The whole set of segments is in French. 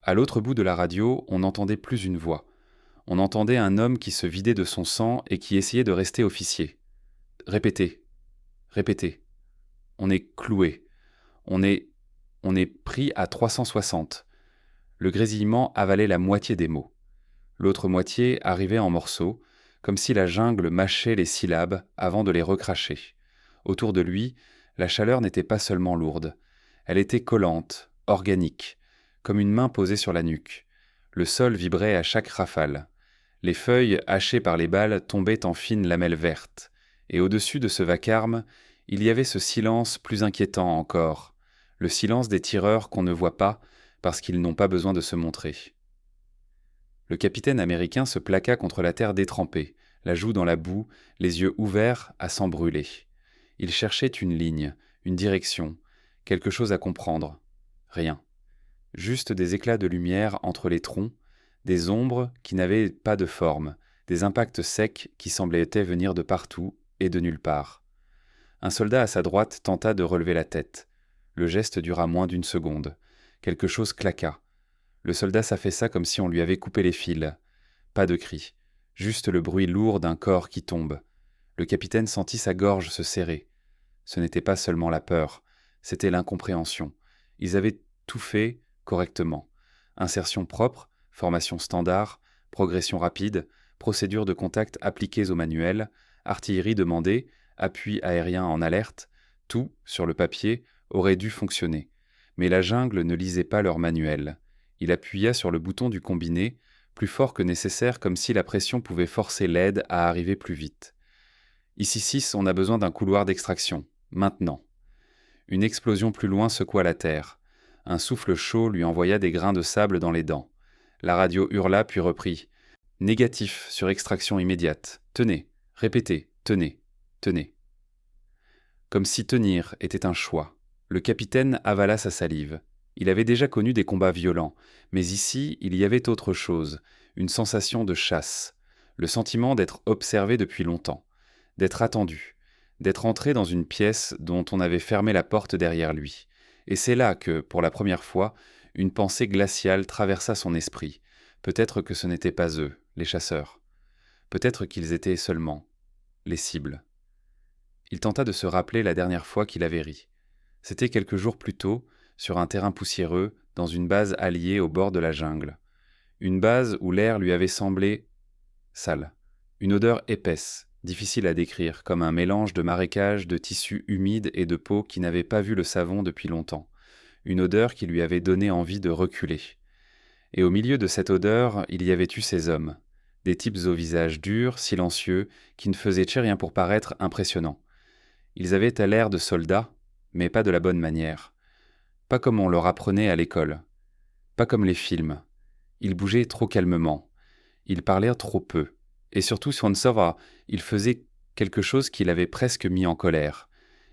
À l'autre bout de la radio, on n'entendait plus une voix. On entendait un homme qui se vidait de son sang et qui essayait de rester officier. Répétez, répétez. On est cloué. On est... on est pris à 360. Le grésillement avalait la moitié des mots. L'autre moitié arrivait en morceaux, comme si la jungle mâchait les syllabes avant de les recracher. Autour de lui, la chaleur n'était pas seulement lourde. Elle était collante, organique, comme une main posée sur la nuque. Le sol vibrait à chaque rafale. Les feuilles hachées par les balles tombaient en fines lamelles vertes. Et au-dessus de ce vacarme, il y avait ce silence plus inquiétant encore, le silence des tireurs qu'on ne voit pas parce qu'ils n'ont pas besoin de se montrer. Le capitaine américain se plaqua contre la terre détrempée, la joue dans la boue, les yeux ouverts à s'en brûler. Il cherchait une ligne, une direction, quelque chose à comprendre. Rien. Juste des éclats de lumière entre les troncs, des ombres qui n'avaient pas de forme, des impacts secs qui semblaient venir de partout et de nulle part. Un soldat à sa droite tenta de relever la tête. Le geste dura moins d'une seconde. Quelque chose claqua. Le soldat s'affaissa comme si on lui avait coupé les fils. Pas de cri, juste le bruit lourd d'un corps qui tombe. Le capitaine sentit sa gorge se serrer. Ce n'était pas seulement la peur, c'était l'incompréhension. Ils avaient tout fait correctement. Insertion propre, formation standard, progression rapide, procédure de contact appliquées au manuel, artillerie demandée, appui aérien en alerte, tout, sur le papier, aurait dû fonctionner. Mais la jungle ne lisait pas leur manuel. Il appuya sur le bouton du combiné, plus fort que nécessaire comme si la pression pouvait forcer l'aide à arriver plus vite. Ici 6, on a besoin d'un couloir d'extraction. Maintenant. Une explosion plus loin secoua la terre. Un souffle chaud lui envoya des grains de sable dans les dents. La radio hurla puis reprit. Négatif sur extraction immédiate. Tenez, répétez, tenez, tenez. Comme si tenir était un choix. Le capitaine avala sa salive. Il avait déjà connu des combats violents, mais ici, il y avait autre chose, une sensation de chasse, le sentiment d'être observé depuis longtemps, d'être attendu, d'être entré dans une pièce dont on avait fermé la porte derrière lui. Et c'est là que, pour la première fois, une pensée glaciale traversa son esprit. Peut-être que ce n'étaient pas eux, les chasseurs. Peut-être qu'ils étaient seulement les cibles. Il tenta de se rappeler la dernière fois qu'il avait ri. C'était quelques jours plus tôt, sur un terrain poussiéreux, dans une base alliée au bord de la jungle. Une base où l'air lui avait semblé sale. Une odeur épaisse, difficile à décrire, comme un mélange de marécages, de tissus humides et de peau qui n'avaient pas vu le savon depuis longtemps. Une odeur qui lui avait donné envie de reculer. Et au milieu de cette odeur, il y avait eu ces hommes. Des types au visage dur, silencieux, qui ne faisaient rien pour paraître impressionnants. Ils avaient à l'air de soldats, mais pas de la bonne manière. Pas comme on leur apprenait à l'école. Pas comme les films. Ils bougeaient trop calmement. Ils parlaient trop peu. Et surtout, Swansova, il faisait quelque chose qui l'avait presque mis en colère.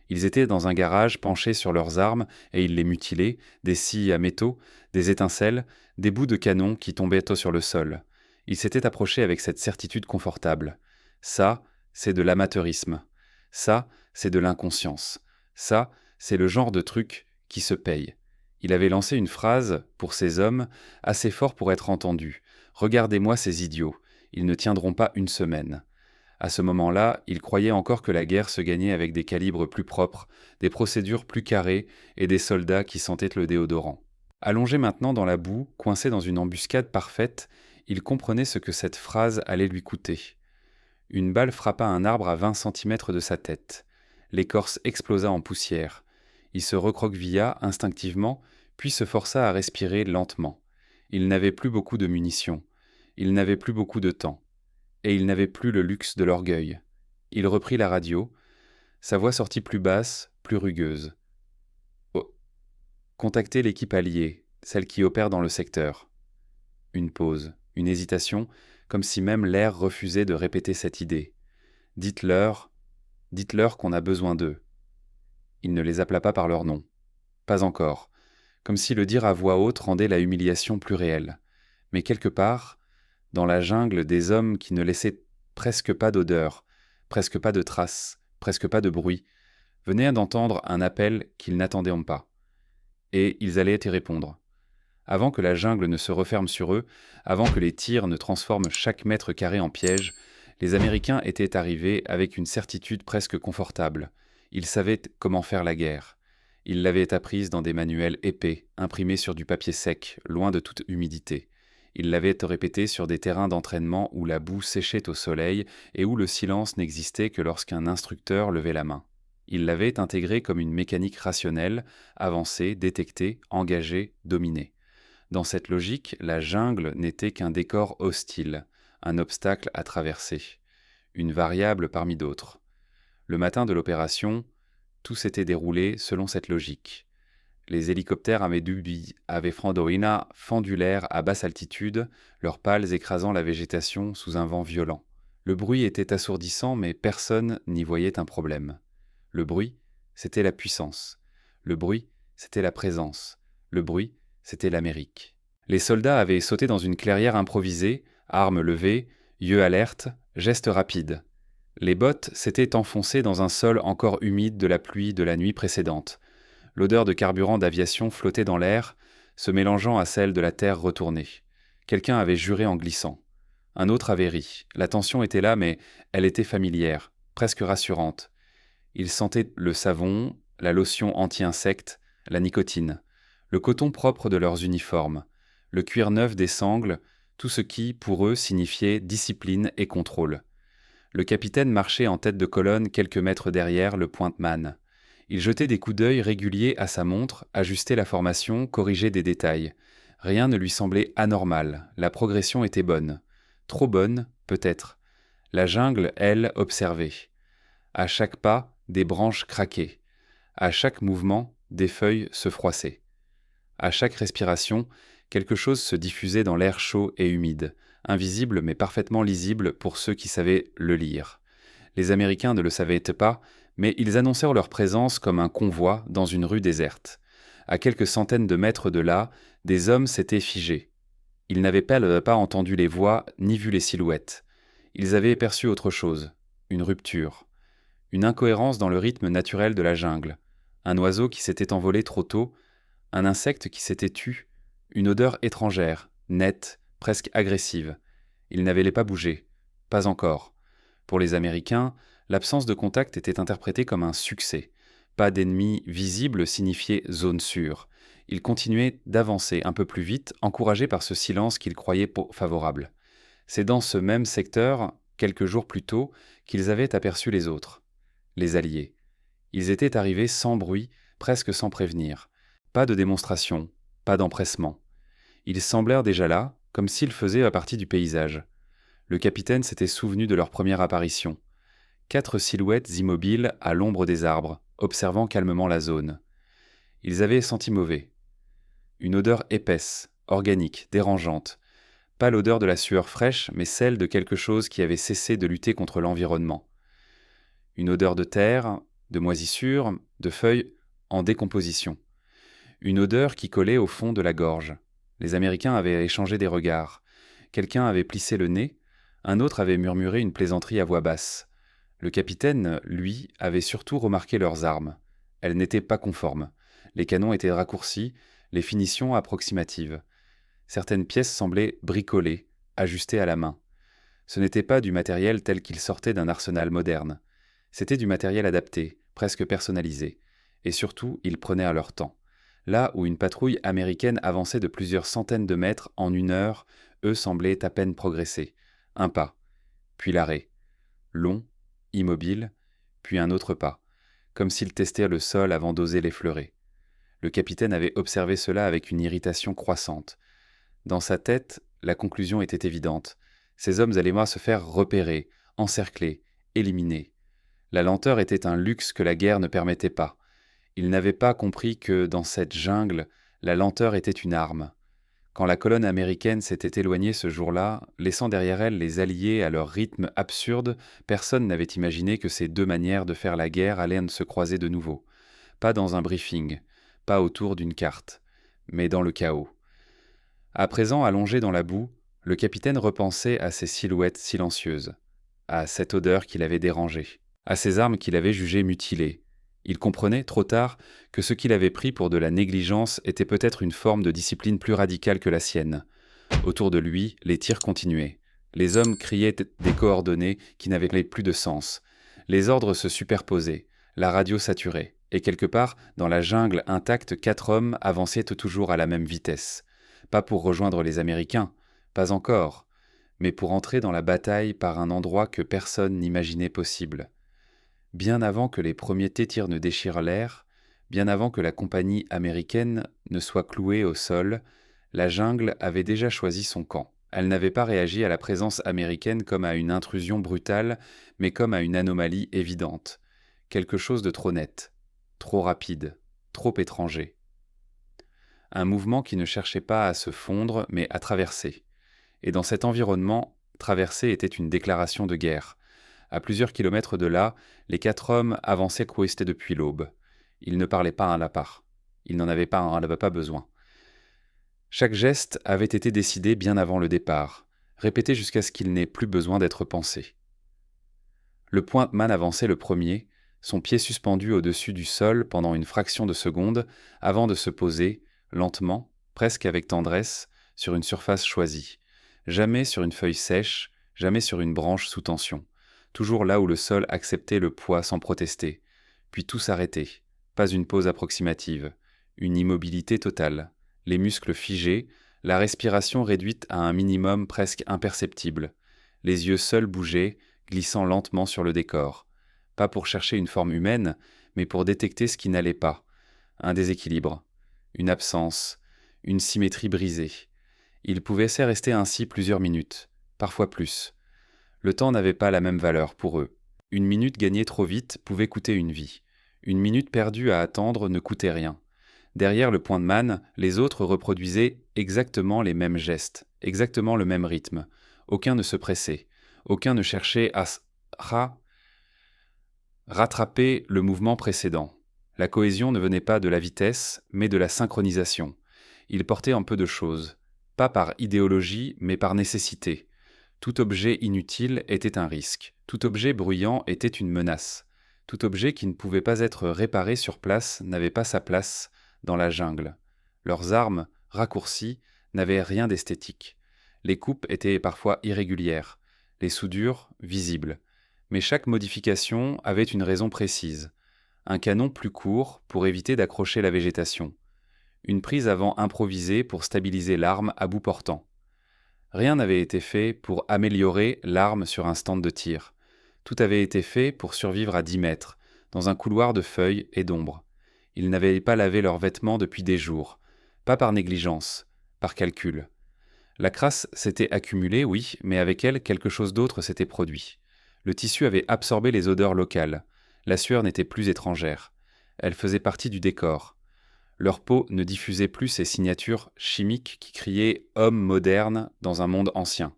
Ils étaient dans un garage penchés sur leurs armes et ils les mutilaient, des scies à métaux, des étincelles, des bouts de canon qui tombaient sur le sol. Ils s'étaient approchés avec cette certitude confortable. Ça, c'est de l'amateurisme. Ça, c'est de l'inconscience. Ça, c'est le genre de truc qui se paye. Il avait lancé une phrase, pour ces hommes, assez fort pour être entendue. « Regardez-moi ces idiots, ils ne tiendront pas une semaine. » À ce moment-là, il croyait encore que la guerre se gagnait avec des calibres plus propres, des procédures plus carrées et des soldats qui sentaient le déodorant. Allongé maintenant dans la boue, coincé dans une embuscade parfaite, il comprenait ce que cette phrase allait lui coûter. Une balle frappa un arbre à 20 centimètres de sa tête. L'écorce explosa en poussière. Il se recroquevilla instinctivement, puis se força à respirer lentement. Il n'avait plus beaucoup de munitions. Il n'avait plus beaucoup de temps. Et il n'avait plus le luxe de l'orgueil. Il reprit la radio. Sa voix sortit plus basse, plus rugueuse. Oh. Contactez l'équipe alliée, celle qui opère dans le secteur. Une pause, une hésitation, comme si même l'air refusait de répéter cette idée. Dites-leur qu'on a besoin d'eux. Il ne les appela pas par leur nom. Pas encore. Comme si le dire à voix haute rendait la humiliation plus réelle. Mais quelque part, dans la jungle des hommes qui ne laissaient presque pas d'odeur, presque pas de traces, presque pas de bruit, venaient d'entendre un appel qu'ils n'attendaient pas. Et ils allaient y répondre. Avant que la jungle ne se referme sur eux, avant que les tirs ne transforment chaque mètre carré en piège, les Américains étaient arrivés avec une certitude presque confortable. Ils savaient comment faire la guerre. Ils l'avaient apprise dans des manuels épais, imprimés sur du papier sec, loin de toute humidité. Ils l'avaient répétée sur des terrains d'entraînement où la boue séchait au soleil et où le silence n'existait que lorsqu'un instructeur levait la main. Ils l'avaient intégrée comme une mécanique rationnelle, avancée, détectée, engagée, dominée. Dans cette logique, la jungle n'était qu'un décor hostile, un obstacle à traverser, une variable parmi d'autres. Le matin de l'opération, tout s'était déroulé selon cette logique. Les hélicoptères Amedubi avaient fendu l'air à basse altitude, leurs pales écrasant la végétation sous un vent violent. Le bruit était assourdissant, mais personne n'y voyait un problème. Le bruit, c'était la puissance. Le bruit, c'était la présence. Le bruit, c'était l'Amérique. Les soldats avaient sauté dans une clairière improvisée, armes levées, yeux alertes, gestes rapides. Les bottes s'étaient enfoncées dans un sol encore humide de la pluie de la nuit précédente. L'odeur de carburant d'aviation flottait dans l'air, se mélangeant à celle de la terre retournée. Quelqu'un avait juré en glissant. Un autre avait ri. La tension était là, mais elle était familière, presque rassurante. Ils sentaient le savon, la lotion anti-insectes, la nicotine, le coton propre de leurs uniformes, le cuir neuf des sangles, tout ce qui, pour eux, signifiait discipline et contrôle. Le capitaine marchait en tête de colonne quelques mètres derrière le pointman. Il jetait des coups d'œil réguliers à sa montre, ajustait la formation, corrigeait des détails. Rien ne lui semblait anormal, la progression était bonne. Trop bonne, peut-être. La jungle, elle, observait. À chaque pas, des branches craquaient. À chaque mouvement, des feuilles se froissaient. À chaque respiration, quelque chose se diffusait dans l'air chaud et humide, invisible mais parfaitement lisible pour ceux qui savaient le lire. Les Américains ne le savaient pas, mais ils annoncèrent leur présence comme un convoi dans une rue déserte. À quelques centaines de mètres de là, des hommes s'étaient figés. Ils n'avaient pas entendu les voix ni vu les silhouettes. Ils avaient perçu autre chose, une rupture, une incohérence dans le rythme naturel de la jungle, un oiseau qui s'était envolé trop tôt, un insecte qui s'était tu, une odeur étrangère, nette, presque agressive. Ils n'avaient pas bougé, pas encore. Pour les Américains, l'absence de contact était interprétée comme un succès. Pas d'ennemi visible signifiait zone sûre. Ils continuaient d'avancer un peu plus vite, encouragés par ce silence qu'ils croyaient favorable. C'est dans ce même secteur, quelques jours plus tôt, qu'ils avaient aperçu les autres, les Alliés. Ils étaient arrivés sans bruit, presque sans prévenir. Pas de démonstration, pas d'empressement. Ils semblèrent déjà là, comme s'ils faisaient partie du paysage. Le capitaine s'était souvenu de leur première apparition. 4 silhouettes immobiles à l'ombre des arbres, observant calmement la zone. Ils avaient senti mauvais. Une odeur épaisse, organique, dérangeante. Pas l'odeur de la sueur fraîche, mais celle de quelque chose qui avait cessé de lutter contre l'environnement. Une odeur de terre, de moisissure, de feuilles en décomposition. Une odeur qui collait au fond de la gorge. Les Américains avaient échangé des regards. Quelqu'un avait plissé le nez, un autre avait murmuré une plaisanterie à voix basse. Le capitaine, lui, avait surtout remarqué leurs armes. Elles n'étaient pas conformes. Les canons étaient raccourcis, les finitions approximatives. Certaines pièces semblaient bricolées, ajustées à la main. Ce n'était pas du matériel tel qu'il sortait d'un arsenal moderne. C'était du matériel adapté, presque personnalisé. Et surtout, ils prenaient à leur temps. Là où une patrouille américaine avançait de plusieurs centaines de mètres en 1 heure, eux semblaient à peine progresser. Un pas, puis l'arrêt. Long, immobile, puis un autre pas, comme s'ils testaient le sol avant d'oser l'effleurer. Le capitaine avait observé cela avec une irritation croissante. Dans sa tête, la conclusion était évidente. Ces hommes allaient se faire repérer, encercler, éliminer. La lenteur était un luxe que la guerre ne permettait pas. Ils n'avaient pas compris que, dans cette jungle, la lenteur était une arme. Quand la colonne américaine s'était éloignée ce jour-là, laissant derrière elle les Alliés à leur rythme absurde, personne n'avait imaginé que ces 2 manières de faire la guerre allaient se croiser de nouveau. Pas dans un briefing, pas autour d'une carte, mais dans le chaos. À présent allongé dans la boue, le capitaine repensait à ces silhouettes silencieuses, à cette odeur qui l'avait dérangé, à ces armes qu'il avait jugées mutilées. Il comprenait, trop tard, que ce qu'il avait pris pour de la négligence était peut-être une forme de discipline plus radicale que la sienne. Autour de lui, les tirs continuaient. Les hommes criaient des coordonnées qui n'avaient plus de sens. Les ordres se superposaient, la radio saturait, et quelque part, dans la jungle intacte, 4 hommes avançaient toujours à la même vitesse. Pas pour rejoindre les Américains, pas encore, mais pour entrer dans la bataille par un endroit que personne n'imaginait possible. Bien avant que les premiers tirs ne déchirent l'air, bien avant que la compagnie américaine ne soit clouée au sol, la jungle avait déjà choisi son camp. Elle n'avait pas réagi à la présence américaine comme à une intrusion brutale, mais comme à une anomalie évidente. Quelque chose de trop net, trop rapide, trop étranger. Un mouvement qui ne cherchait pas à se fondre, mais à traverser. Et dans cet environnement, traverser était une déclaration de guerre. À plusieurs kilomètres de là, les 4 hommes avançaient cohéstés depuis l'aube. Ils ne parlaient pas un à part. Ils n'en avaient pas besoin. Chaque geste avait été décidé bien avant le départ, répété jusqu'à ce qu'il n'ait plus besoin d'être pensé. Le pointman avançait le premier, son pied suspendu au-dessus du sol pendant une fraction de seconde, avant de se poser, lentement, presque avec tendresse, sur une surface choisie. Jamais sur une feuille sèche, jamais sur une branche sous tension. Toujours là où le sol acceptait le poids sans protester. Puis tout s'arrêtait. Pas une pause approximative. Une immobilité totale. Les muscles figés, la respiration réduite à un minimum presque imperceptible. Les yeux seuls bougeaient, glissant lentement sur le décor. Pas pour chercher une forme humaine, mais pour détecter ce qui n'allait pas. Un déséquilibre. Une absence. Une symétrie brisée. Ils pouvaient rester ainsi plusieurs minutes. Parfois plus. Le temps n'avait pas la même valeur pour eux. Une minute gagnée trop vite pouvait coûter une vie. Une minute perdue à attendre ne coûtait rien. Derrière le pointman, les autres reproduisaient exactement les mêmes gestes, exactement le même rythme. Aucun ne se pressait. Aucun ne cherchait à rattraper le mouvement précédent. La cohésion ne venait pas de la vitesse, mais de la synchronisation. Ils portaient un peu de choses. Pas par idéologie, mais par nécessité. Tout objet inutile était un risque. Tout objet bruyant était une menace. Tout objet qui ne pouvait pas être réparé sur place n'avait pas sa place dans la jungle. Leurs armes, raccourcies, n'avaient rien d'esthétique. Les coupes étaient parfois irrégulières, les soudures visibles. Mais chaque modification avait une raison précise. Un canon plus court pour éviter d'accrocher la végétation. Une prise à vent improvisée pour stabiliser l'arme à bout portant. Rien n'avait été fait pour améliorer l'arme sur un stand de tir. Tout avait été fait pour survivre à 10 mètres, dans un couloir de feuilles et d'ombre. Ils n'avaient pas lavé leurs vêtements depuis des jours. Pas par négligence, par calcul. La crasse s'était accumulée, oui, mais avec elle, quelque chose d'autre s'était produit. Le tissu avait absorbé les odeurs locales. La sueur n'était plus étrangère. Elle faisait partie du décor. Leur peau ne diffusait plus ces signatures chimiques qui criaient « hommes modernes » dans un monde ancien.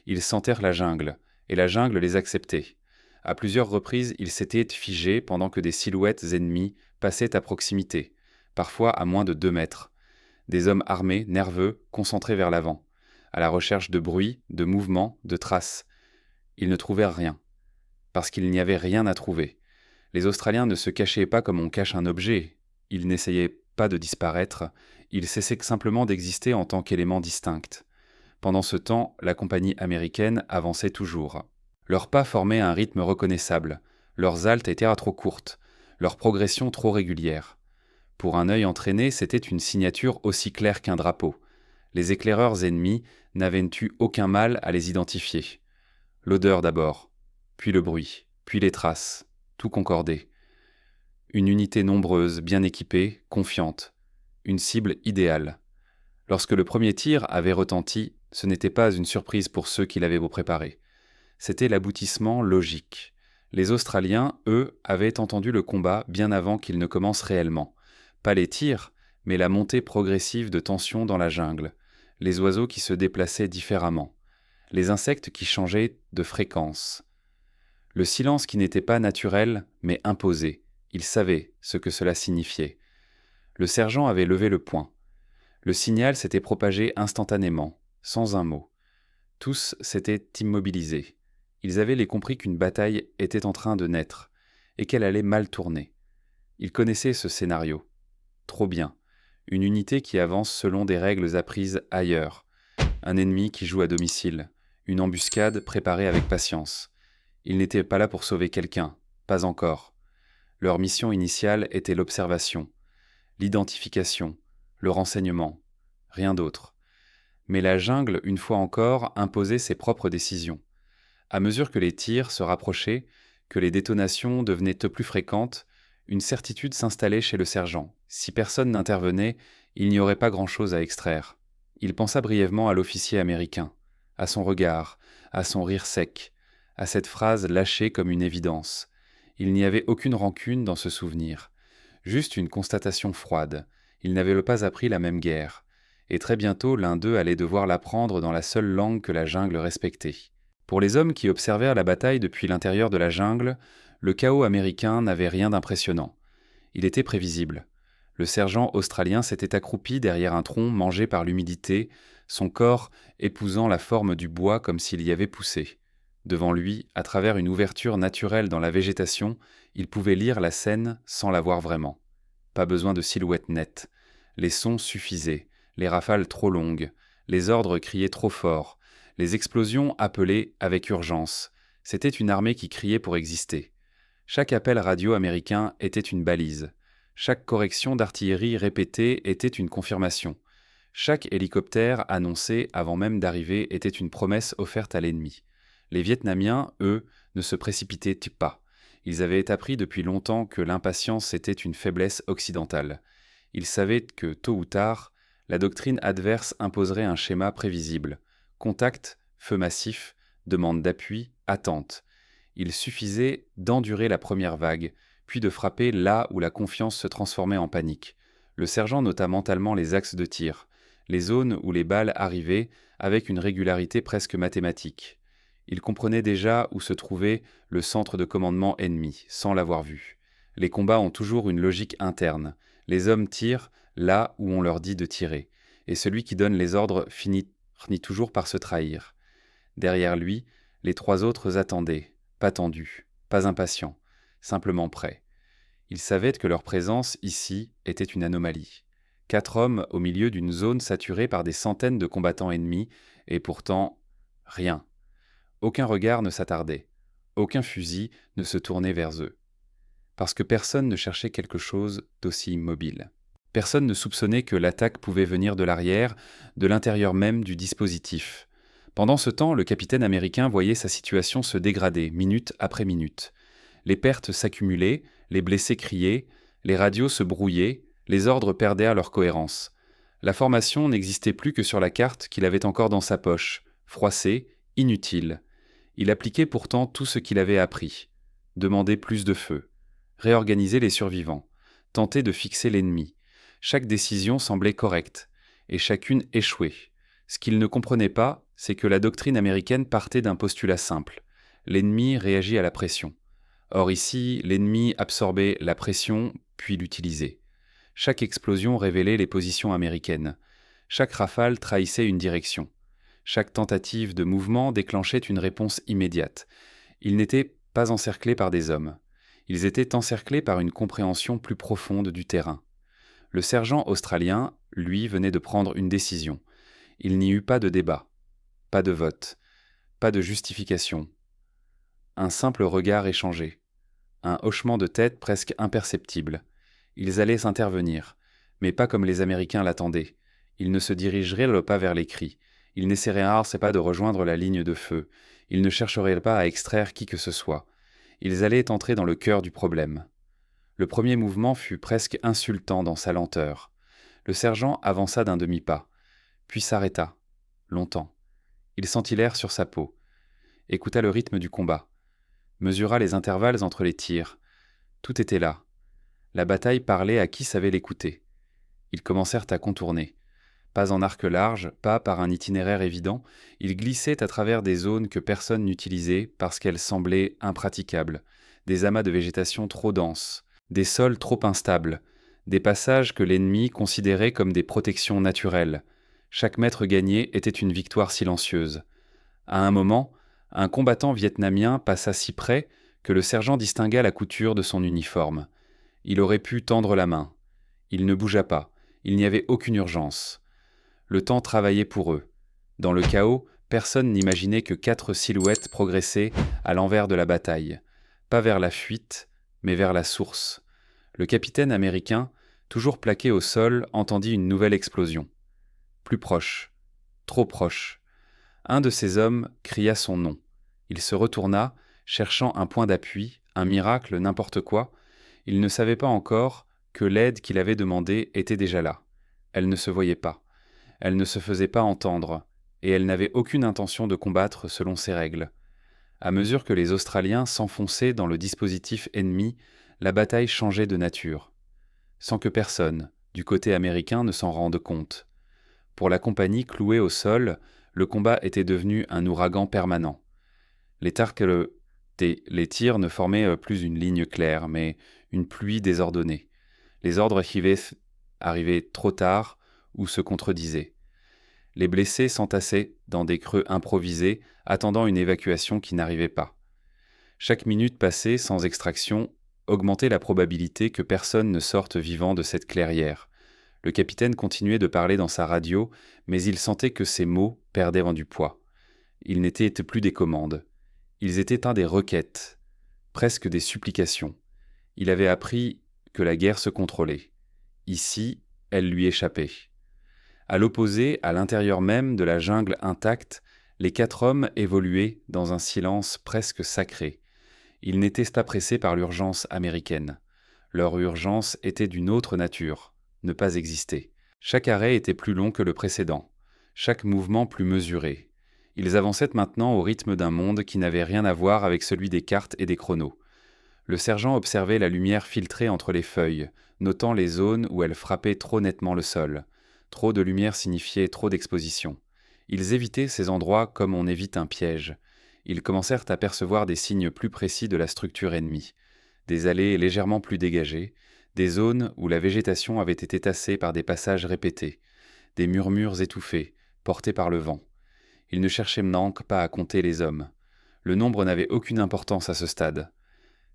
Ils sentèrent la jungle, et la jungle les acceptait. À plusieurs reprises, ils s'étaient figés pendant que des silhouettes ennemies passaient à proximité, parfois à moins de 2 mètres. Des hommes armés, nerveux, concentrés vers l'avant, à la recherche de bruit, de mouvements, de traces. Ils ne trouvèrent rien, parce qu'il n'y avait rien à trouver. Les Australiens ne se cachaient pas comme on cache un objet. Ils n'essayaient pas de disparaître, ils cessaient simplement d'exister en tant qu'éléments distincts. Pendant ce temps, la compagnie américaine avançait toujours. Leurs pas formaient un rythme reconnaissable, leurs haltes étaient trop courtes, leur progression trop régulière. Pour un œil entraîné, c'était une signature aussi claire qu'un drapeau. Les éclaireurs ennemis n'avaient eu aucun mal à les identifier. L'odeur d'abord, puis le bruit, puis les traces, tout concordait. Une unité nombreuse, bien équipée, confiante. Une cible idéale. Lorsque le premier tir avait retenti, ce n'était pas une surprise pour ceux qui l'avaient préparé. C'était l'aboutissement logique. Les Australiens, eux, avaient entendu le combat bien avant qu'il ne commence réellement. Pas les tirs, mais la montée progressive de tension dans la jungle. Les oiseaux qui se déplaçaient différemment. Les insectes qui changeaient de fréquence. Le silence qui n'était pas naturel, mais imposé. Il savait ce que cela signifiait. Le sergent avait levé le poing. Le signal s'était propagé instantanément, sans un mot. Tous s'étaient immobilisés. Ils avaient compris qu'une bataille était en train de naître, et qu'elle allait mal tourner. Il connaissait ce scénario. Trop bien. Une unité qui avance selon des règles apprises ailleurs. Un ennemi qui joue à domicile. Une embuscade préparée avec patience. Ils n'étaient pas là pour sauver quelqu'un. Pas encore. Leur mission initiale était l'observation, l'identification, le renseignement. Rien d'autre. Mais la jungle, une fois encore, imposait ses propres décisions. À mesure que les tirs se rapprochaient, que les détonations devenaient plus fréquentes, une certitude s'installait chez le sergent. Si personne n'intervenait, il n'y aurait pas grand-chose à extraire. Il pensa brièvement à l'officier américain, à son regard, à son rire sec, à cette phrase lâchée comme une évidence. Il n'y avait aucune rancune dans ce souvenir, juste une constatation froide. Ils n'avaient pas appris la même guerre, et très bientôt l'un d'eux allait devoir l'apprendre dans la seule langue que la jungle respectait. Pour les hommes qui observèrent la bataille depuis l'intérieur de la jungle, le chaos américain n'avait rien d'impressionnant. Il était prévisible. Le sergent australien s'était accroupi derrière un tronc mangé par l'humidité, son corps épousant la forme du bois comme s'il y avait poussé. Devant lui, à travers une ouverture naturelle dans la végétation, il pouvait lire la scène sans la voir vraiment. Pas besoin de silhouette nette. Les sons suffisaient, les rafales trop longues, les ordres criés trop fort, les explosions appelées avec urgence. C'était une armée qui criait pour exister. Chaque appel radio américain était une balise. Chaque correction d'artillerie répétée était une confirmation. Chaque hélicoptère annoncé avant même d'arriver était une promesse offerte à l'ennemi. Les Vietnamiens, eux, ne se précipitaient pas. Ils avaient appris depuis longtemps que l'impatience était une faiblesse occidentale. Ils savaient que, tôt ou tard, la doctrine adverse imposerait un schéma prévisible. Contact, feu massif, demande d'appui, attente. Il suffisait d'endurer la première vague, puis de frapper là où la confiance se transformait en panique. Le sergent nota mentalement les axes de tir, les zones où les balles arrivaient avec une régularité presque mathématique. Il comprenait déjà où se trouvait le centre de commandement ennemi, sans l'avoir vu. Les combats ont toujours une logique interne. Les hommes tirent là où on leur dit de tirer, et celui qui donne les ordres finit toujours par se trahir. Derrière lui, les trois autres attendaient, pas tendus, pas impatients, simplement prêts. Ils savaient que leur présence ici était une anomalie. 4 hommes au milieu d'une zone saturée par des centaines de combattants ennemis, et pourtant, rien. Aucun regard ne s'attardait, aucun fusil ne se tournait vers eux. Parce que personne ne cherchait quelque chose d'aussi immobile. Personne ne soupçonnait que l'attaque pouvait venir de l'arrière, de l'intérieur même du dispositif. Pendant ce temps, le capitaine américain voyait sa situation se dégrader, minute après minute. Les pertes s'accumulaient, les blessés criaient, les radios se brouillaient, les ordres perdaient leur cohérence. La formation n'existait plus que sur la carte qu'il avait encore dans sa poche, froissée, inutile. Il appliquait pourtant tout ce qu'il avait appris. Demander plus de feu, réorganiser les survivants, tenter de fixer l'ennemi. Chaque décision semblait correcte, et chacune échouait. Ce qu'il ne comprenait pas, c'est que la doctrine américaine partait d'un postulat simple. L'ennemi réagit à la pression. Or ici, l'ennemi absorbait la pression, puis l'utilisait. Chaque explosion révélait les positions américaines. Chaque rafale trahissait une direction. Chaque tentative de mouvement déclenchait une réponse immédiate. Ils n'étaient pas encerclés par des hommes. Ils étaient encerclés par une compréhension plus profonde du terrain. Le sergent australien, lui, venait de prendre une décision. Il n'y eut pas de débat, pas de vote, pas de justification. Un simple regard échangé, un hochement de tête presque imperceptible. Ils allaient s'intervenir, mais pas comme les Américains l'attendaient. Ils ne se dirigeraient pas vers les cris. Ils n'essaieraient pas de rejoindre la ligne de feu. Ils ne chercheraient pas à extraire qui que ce soit. Ils allaient entrer dans le cœur du problème. Le premier mouvement fut presque insultant dans sa lenteur. Le sergent avança d'un demi-pas, puis s'arrêta, longtemps. Il sentit l'air sur sa peau, écouta le rythme du combat, mesura les intervalles entre les tirs. Tout était là. La bataille parlait à qui savait l'écouter. Ils commencèrent à contourner. Pas en arc large, pas par un itinéraire évident, ils glissaient à travers des zones que personne n'utilisait parce qu'elles semblaient impraticables, des amas de végétation trop denses, des sols trop instables, des passages que l'ennemi considérait comme des protections naturelles. Chaque mètre gagné était une victoire silencieuse. À un moment, un combattant vietnamien passa si près que le sergent distingua la couture de son uniforme. Il aurait pu tendre la main. Il ne bougea pas. Il n'y avait aucune urgence. Le temps travaillait pour eux. Dans le chaos, personne n'imaginait que 4 silhouettes progressaient à l'envers de la bataille. Pas vers la fuite, mais vers la source. Le capitaine américain, toujours plaqué au sol, entendit une nouvelle explosion. Plus proche. Trop proche. Un de ces hommes cria son nom. Il se retourna, cherchant un point d'appui, un miracle, n'importe quoi. Il ne savait pas encore que l'aide qu'il avait demandée était déjà là. Elle ne se voyait pas. Elle ne se faisait pas entendre, et elle n'avait aucune intention de combattre selon ses règles. À mesure que les Australiens s'enfonçaient dans le dispositif ennemi, la bataille changeait de nature. Sans que personne, du côté américain, ne s'en rende compte. Pour la compagnie clouée au sol, le combat était devenu un ouragan permanent. Les tirs ne formaient plus une ligne claire, mais une pluie désordonnée. Les ordres arrivaient trop tard ou se contredisaient. Les blessés s'entassaient dans des creux improvisés, attendant une évacuation qui n'arrivait pas. Chaque minute passée sans extraction augmentait la probabilité que personne ne sorte vivant de cette clairière. Le capitaine continuait de parler dans sa radio, mais il sentait que ses mots perdaient en du poids. Ils n'étaient plus des commandes. Ils étaient des requêtes, presque des supplications. Il avait appris que la guerre se contrôlait. Ici, elle lui échappait. À l'opposé, à l'intérieur même de la jungle intacte, les 4 hommes évoluaient dans un silence presque sacré. Ils n'étaient pas pressés par l'urgence américaine. Leur urgence était d'une autre nature, ne pas exister. Chaque arrêt était plus long que le précédent, chaque mouvement plus mesuré. Ils avançaient maintenant au rythme d'un monde qui n'avait rien à voir avec celui des cartes et des chronos. Le sergent observait la lumière filtrer entre les feuilles, notant les zones où elle frappait trop nettement le sol. Trop de lumière signifiait trop d'exposition. Ils évitaient ces endroits comme on évite un piège. Ils commencèrent à percevoir des signes plus précis de la structure ennemie. Des allées légèrement plus dégagées, des zones où la végétation avait été tassée par des passages répétés, des murmures étouffés, portés par le vent. Ils ne cherchaient donc pas à compter les hommes. Le nombre n'avait aucune importance à ce stade.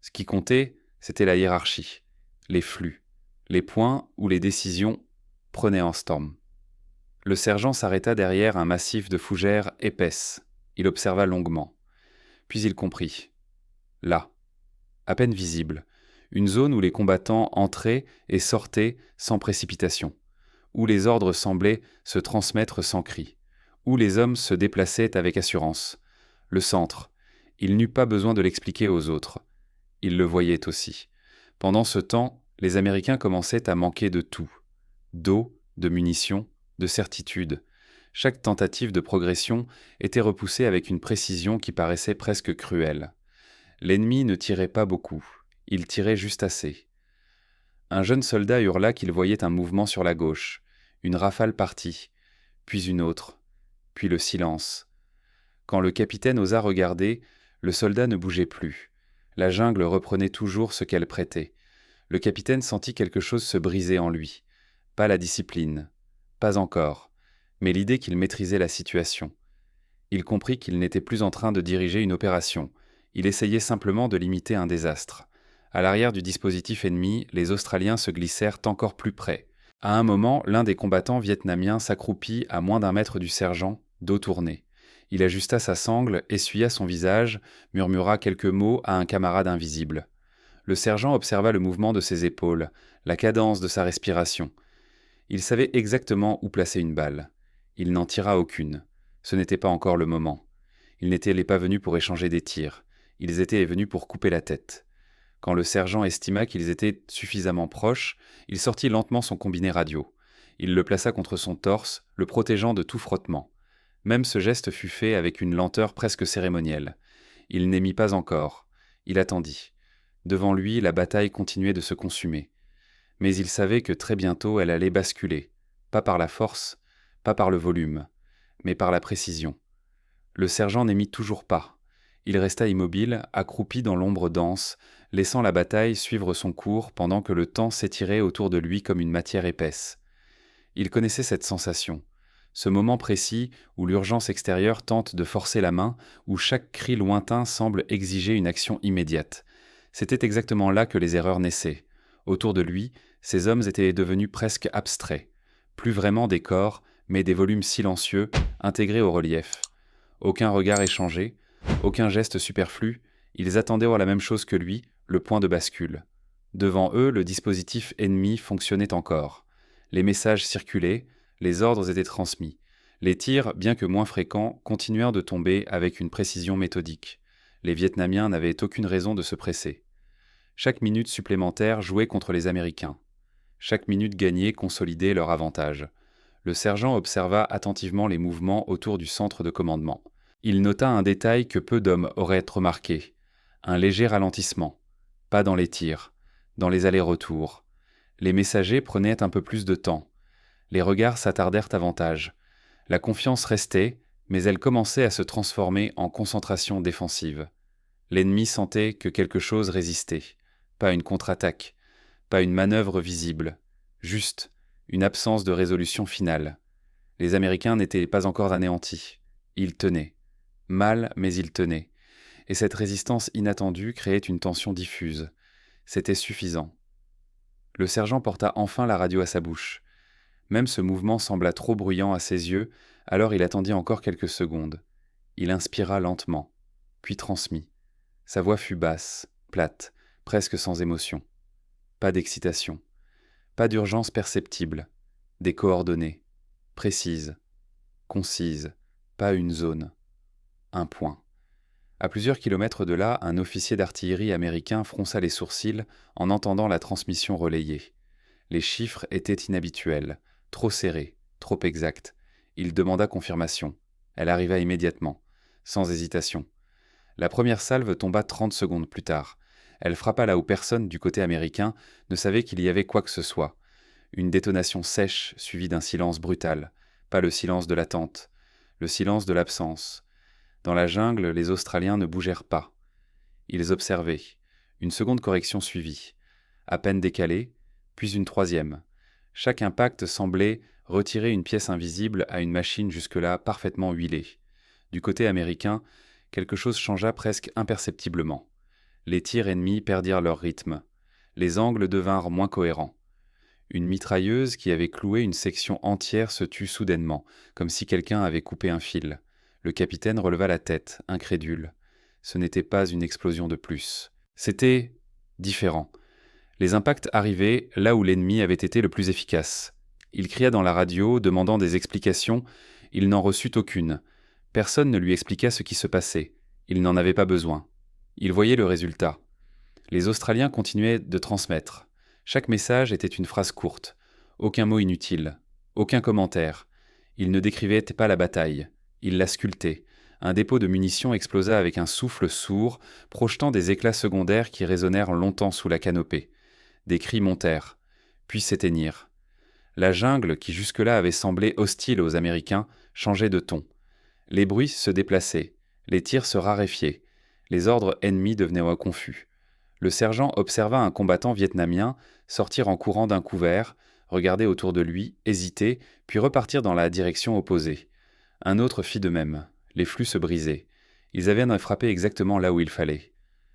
Ce qui comptait, c'était la hiérarchie, les flux, les points où les décisions prenaient en storm. Le sergent s'arrêta derrière un massif de fougères épaisses. Il observa longuement. Puis il comprit. Là, à peine visible, une zone où les combattants entraient et sortaient sans précipitation, où les ordres semblaient se transmettre sans cri, où les hommes se déplaçaient avec assurance. Le centre, il n'eut pas besoin de l'expliquer aux autres. Ils le voyaient aussi. Pendant ce temps, les Américains commençaient à manquer de tout. D'eau, de munitions, de certitude. Chaque tentative de progression était repoussée avec une précision qui paraissait presque cruelle. L'ennemi ne tirait pas beaucoup, il tirait juste assez. Un jeune soldat hurla qu'il voyait un mouvement sur la gauche, une rafale partit, puis une autre, puis le silence. Quand le capitaine osa regarder, le soldat ne bougeait plus. La jungle reprenait toujours ce qu'elle prêtait. Le capitaine sentit quelque chose se briser en lui. Pas la discipline, pas encore, mais l'idée qu'il maîtrisait la situation. Il comprit qu'il n'était plus en train de diriger une opération. Il essayait simplement de limiter un désastre. À l'arrière du dispositif ennemi, les Australiens se glissèrent encore plus près. À un moment, l'un des combattants vietnamiens s'accroupit à moins d'1 mètre du sergent, dos tourné. Il ajusta sa sangle, essuya son visage, murmura quelques mots à un camarade invisible. Le sergent observa le mouvement de ses épaules, la cadence de sa respiration. Il savait exactement où placer une balle. Il n'en tira aucune. Ce n'était pas encore le moment. Ils n'étaient pas venus pour échanger des tirs. Ils étaient venus pour couper la tête. Quand le sergent estima qu'ils étaient suffisamment proches, il sortit lentement son combiné radio. Il le plaça contre son torse, le protégeant de tout frottement. Même ce geste fut fait avec une lenteur presque cérémonielle. Il n'émit pas encore. Il attendit. Devant lui, la bataille continuait de se consumer. Mais il savait que très bientôt elle allait basculer, pas par la force, pas par le volume, mais par la précision. Le sergent n'émit toujours pas. Il resta immobile, accroupi dans l'ombre dense, laissant la bataille suivre son cours pendant que le temps s'étirait autour de lui comme une matière épaisse. Il connaissait cette sensation, ce moment précis où l'urgence extérieure tente de forcer la main, où chaque cri lointain semble exiger une action immédiate. C'était exactement là que les erreurs naissaient, Autour de lui, ces hommes étaient devenus presque abstraits, plus vraiment des corps, mais des volumes silencieux, intégrés au relief. Aucun regard échangé, aucun geste superflu, ils attendaient voir la même chose que lui, le point de bascule. Devant eux, le dispositif ennemi fonctionnait encore. Les messages circulaient, les ordres étaient transmis. Les tirs, bien que moins fréquents, continuèrent de tomber avec une précision méthodique. Les Vietnamiens n'avaient aucune raison de se presser. Chaque minute supplémentaire jouait contre les Américains. Chaque minute gagnée consolidait leur avantage. Le sergent observa attentivement les mouvements autour du centre de commandement. Il nota un détail que peu d'hommes auraient remarqué. Un léger ralentissement. Pas dans les tirs, dans les allers-retours. Les messagers prenaient un peu plus de temps. Les regards s'attardèrent davantage. La confiance restait, mais elle commençait à se transformer en concentration défensive. L'ennemi sentait que quelque chose résistait. Pas une contre-attaque, pas une manœuvre visible, juste une absence de résolution finale. Les Américains n'étaient pas encore anéantis. Ils tenaient. Mal, mais ils tenaient. Et cette résistance inattendue créait une tension diffuse. C'était suffisant. Le sergent porta enfin la radio à sa bouche. Même ce mouvement sembla trop bruyant à ses yeux, alors il attendit encore quelques secondes. Il inspira lentement, puis transmit. Sa voix fut basse, plate, presque sans émotion. Pas d'excitation. Pas d'urgence perceptible. Des coordonnées. Précises. Concises. Pas une zone. Un point. À plusieurs kilomètres de là, un officier d'artillerie américain fronça les sourcils en entendant la transmission relayée. Les chiffres étaient inhabituels, trop serrés, trop exacts. Il demanda confirmation. Elle arriva immédiatement, sans hésitation. La première salve tomba 30 secondes plus tard. Elle frappa là où personne du côté américain ne savait qu'il y avait quoi que ce soit. Une détonation sèche suivie d'un silence brutal. Pas le silence de l'attente, le silence de l'absence. Dans la jungle, les Australiens ne bougèrent pas. Ils observaient. Une seconde correction suivit. À peine décalée, puis une troisième. Chaque impact semblait retirer une pièce invisible à une machine jusque-là parfaitement huilée. Du côté américain, quelque chose changea presque imperceptiblement. Les tirs ennemis perdirent leur rythme. Les angles devinrent moins cohérents. Une mitrailleuse qui avait cloué une section entière se tut soudainement, comme si quelqu'un avait coupé un fil. Le capitaine releva la tête, incrédule. Ce n'était pas une explosion de plus. C'était différent. Les impacts arrivaient là où l'ennemi avait été le plus efficace. Il cria dans la radio, demandant des explications. Il n'en reçut aucune. Personne ne lui expliqua ce qui se passait. Il n'en avait pas besoin. Il voyait le résultat. Les Australiens continuaient de transmettre. Chaque message était une phrase courte. Aucun mot inutile. Aucun commentaire. Ils ne décrivaient pas la bataille. Ils la sculptaient. Un dépôt de munitions explosa avec un souffle sourd, projetant des éclats secondaires qui résonnèrent longtemps sous la canopée. Des cris montèrent, puis s'éteignirent. La jungle, qui jusque-là avait semblé hostile aux Américains, changeait de ton. Les bruits se déplaçaient, les tirs se raréfiaient, les ordres ennemis devenaient confus. Le sergent observa un combattant vietnamien sortir en courant d'un couvert, regarder autour de lui, hésiter, puis repartir dans la direction opposée. Un autre fit de même. Les flux se brisaient. Ils avaient frappé exactement là où il fallait.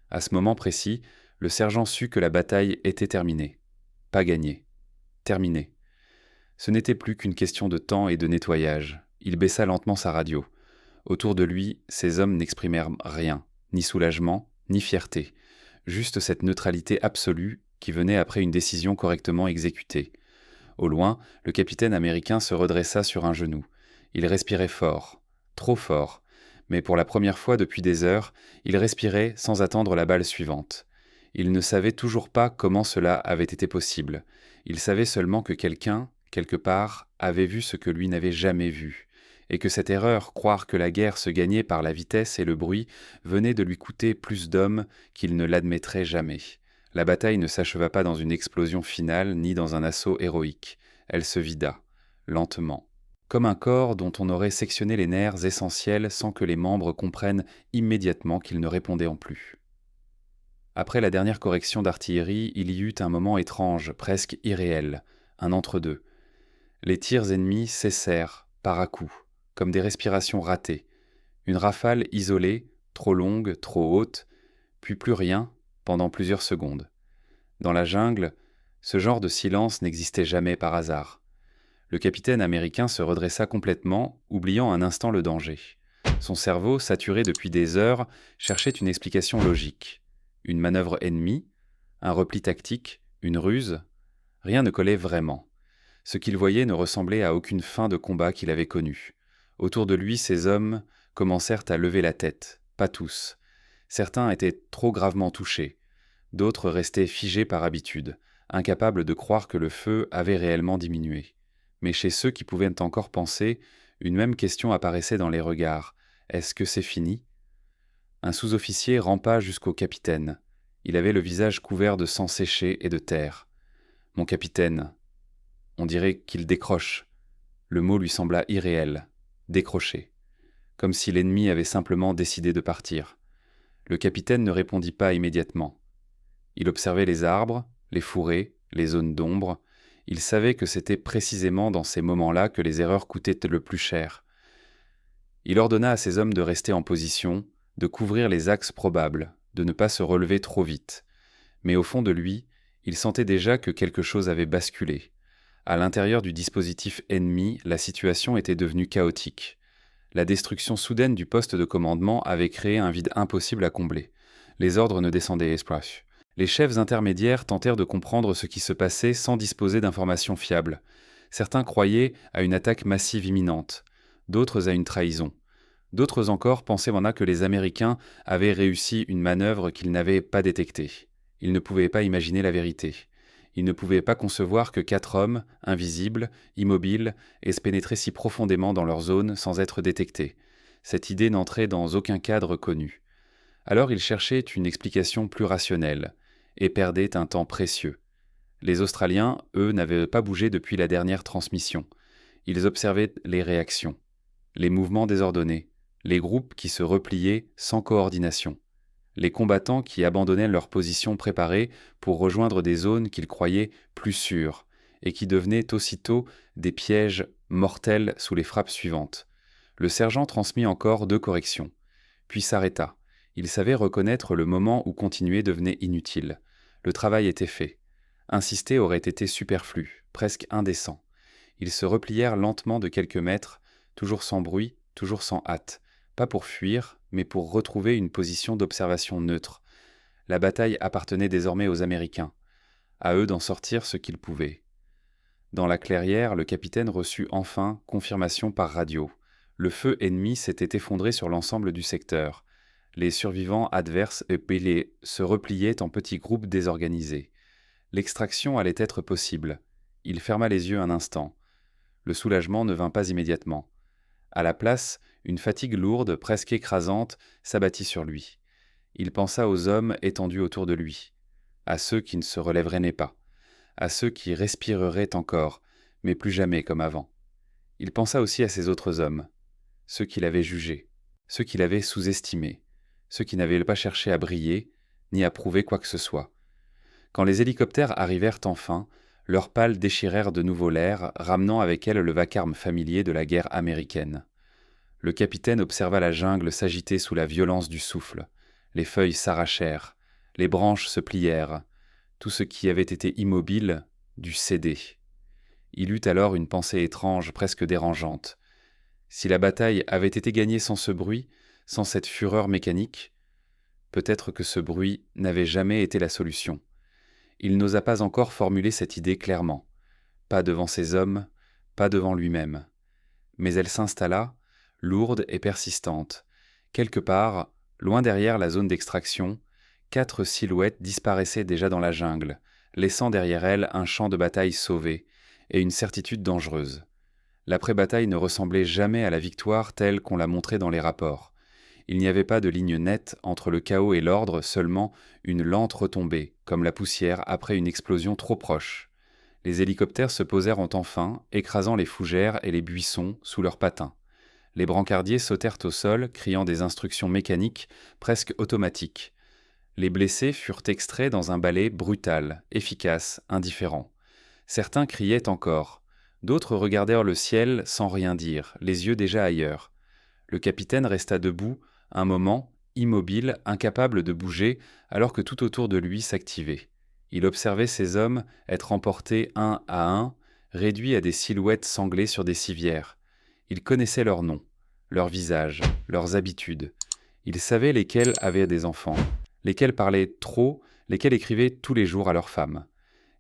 À ce moment précis, le sergent sut que la bataille était terminée. Pas gagnée. Terminée. Ce n'était plus qu'une question de temps et de nettoyage. Il baissa lentement sa radio. Autour de lui, ces hommes n'exprimèrent rien, ni soulagement, ni fierté. Juste cette neutralité absolue qui venait après une décision correctement exécutée. Au loin, le capitaine américain se redressa sur un genou. Il respirait fort, trop fort, mais pour la première fois depuis des heures, il respirait sans attendre la balle suivante. Il ne savait toujours pas comment cela avait été possible. Il savait seulement que quelqu'un, quelque part, avait vu ce que lui n'avait jamais vu, et que cette erreur, croire que la guerre se gagnait par la vitesse et le bruit, venait de lui coûter plus d'hommes qu'il ne l'admettrait jamais. La bataille ne s'acheva pas dans une explosion finale ni dans un assaut héroïque. Elle se vida, lentement. Comme un corps dont on aurait sectionné les nerfs essentiels sans que les membres comprennent immédiatement qu'ils ne répondaient en plus. Après la dernière correction d'artillerie, il y eut un moment étrange, presque irréel, un entre-deux. Les tirs ennemis cessèrent, par à-coups, comme des respirations ratées. Une rafale isolée, trop longue, trop haute, puis plus rien, pendant plusieurs secondes. Dans la jungle, Ce genre de silence n'existait jamais par hasard. Le capitaine américain se redressa complètement, oubliant un instant le danger. Son cerveau, saturé depuis des heures, cherchait une explication logique. Une manœuvre ennemie, un repli tactique, une ruse, rien ne collait vraiment. Ce qu'il voyait ne ressemblait à aucune fin de combat qu'il avait connue. Autour de lui, ces hommes commencèrent à lever la tête, pas tous. Certains étaient trop gravement touchés, d'autres restaient figés par habitude, incapables de croire que le feu avait réellement diminué. Mais chez ceux qui pouvaient encore penser, une même question apparaissait dans les regards. Est-ce que c'est fini ? Un sous-officier rampa jusqu'au capitaine. Il avait le visage couvert de sang séché et de terre. « Mon capitaine !» On dirait qu'il décroche. Le mot lui sembla irréel. Décrocher. Comme si l'ennemi avait simplement décidé de partir. Le capitaine ne répondit pas immédiatement. Il observait les arbres, les fourrés, les zones d'ombre. Il savait que c'était précisément dans ces moments-là que les erreurs coûtaient le plus cher. Il ordonna à ses hommes de rester en position, de couvrir les axes probables, de ne pas se relever trop vite. Mais au fond de lui, il sentait déjà que quelque chose avait basculé. À l'intérieur du dispositif ennemi, la situation était devenue chaotique. La destruction soudaine du poste de commandement avait créé un vide impossible à combler. Les ordres ne descendaient pas. Les chefs intermédiaires tentèrent de comprendre ce qui se passait sans disposer d'informations fiables. Certains croyaient à une attaque massive imminente, d'autres à une trahison. D'autres encore pensaient maintenant que les Américains avaient réussi une manœuvre qu'ils n'avaient pas détectée. Ils ne pouvaient pas imaginer la vérité. Ils ne pouvaient pas concevoir que 4 hommes, invisibles, immobiles, aient pénétré si profondément dans leur zone sans être détectés. Cette idée n'entrait dans aucun cadre connu. Alors ils cherchaient une explication plus rationnelle, et perdaient un temps précieux. Les Australiens, eux, n'avaient pas bougé depuis la dernière transmission. Ils observaient les réactions, les mouvements désordonnés, les groupes qui se repliaient sans coordination, les combattants qui abandonnaient leur position préparée pour rejoindre des zones qu'ils croyaient plus sûres et qui devenaient aussitôt des pièges mortels sous les frappes suivantes. Le sergent transmit encore 2 corrections, puis s'arrêta. Il savait reconnaître le moment où continuer devenait inutile. Le travail était fait. Insister aurait été superflu, presque indécent. Ils se replièrent lentement de quelques mètres, toujours sans bruit, toujours sans hâte, pas pour fuir, mais pour retrouver une position d'observation neutre. La bataille appartenait désormais aux Américains. À eux d'en sortir ce qu'ils pouvaient. Dans la clairière, le capitaine reçut enfin confirmation par radio. Le feu ennemi s'était effondré sur l'ensemble du secteur. Les survivants adverses épelés se repliaient en petits groupes désorganisés. L'extraction allait être possible. Il ferma les yeux un instant. Le soulagement ne vint pas immédiatement. À la place, une fatigue lourde, presque écrasante, s'abattit sur lui. Il pensa aux hommes étendus autour de lui, à ceux qui ne se relèveraient pas, à ceux qui respireraient encore, mais plus jamais comme avant. Il pensa aussi à ces autres hommes, ceux qu'il avait jugés, ceux qu'il avait sous-estimés, ceux qui n'avaient pas cherché à briller, ni à prouver quoi que ce soit. Quand les hélicoptères arrivèrent enfin, leurs pales déchirèrent de nouveau l'air, ramenant avec elles le vacarme familier de la guerre américaine. Le capitaine observa la jungle s'agiter sous la violence du souffle. Les feuilles s'arrachèrent, les branches se plièrent. Tout ce qui avait été immobile dut céder. Il eut alors une pensée étrange, presque dérangeante. Si la bataille avait été gagnée sans ce bruit, sans cette fureur mécanique, peut-être que ce bruit n'avait jamais été la solution. Il n'osa pas encore formuler cette idée clairement. Pas devant ces hommes, pas devant lui-même. Mais elle s'installa, lourde et persistante. Quelque part, loin derrière la zone d'extraction, 4 silhouettes disparaissaient déjà dans la jungle, laissant derrière elles un champ de bataille sauvé et une certitude dangereuse. L'après-bataille ne ressemblait jamais à la victoire telle qu'on l'a montrée dans les rapports. Il n'y avait pas de ligne nette entre le chaos et l'ordre, seulement une lente retombée, comme la poussière après une explosion trop proche. Les hélicoptères se posèrent enfin, écrasant les fougères et les buissons sous leurs patins. Les brancardiers sautèrent au sol, criant des instructions mécaniques, presque automatiques. Les blessés furent extraits dans un balai brutal, efficace, indifférent. Certains criaient encore. D'autres regardèrent le ciel sans rien dire, les yeux déjà ailleurs. Le capitaine resta debout, un moment, immobile, incapable de bouger, alors que tout autour de lui s'activait. Il observait ces hommes être emportés un à un, réduits à des silhouettes sanglées sur des civières. Il connaissait leurs noms, leurs visages, leurs habitudes. Il savait lesquels avaient des enfants, lesquels parlaient trop, lesquels écrivaient tous les jours à leurs femmes.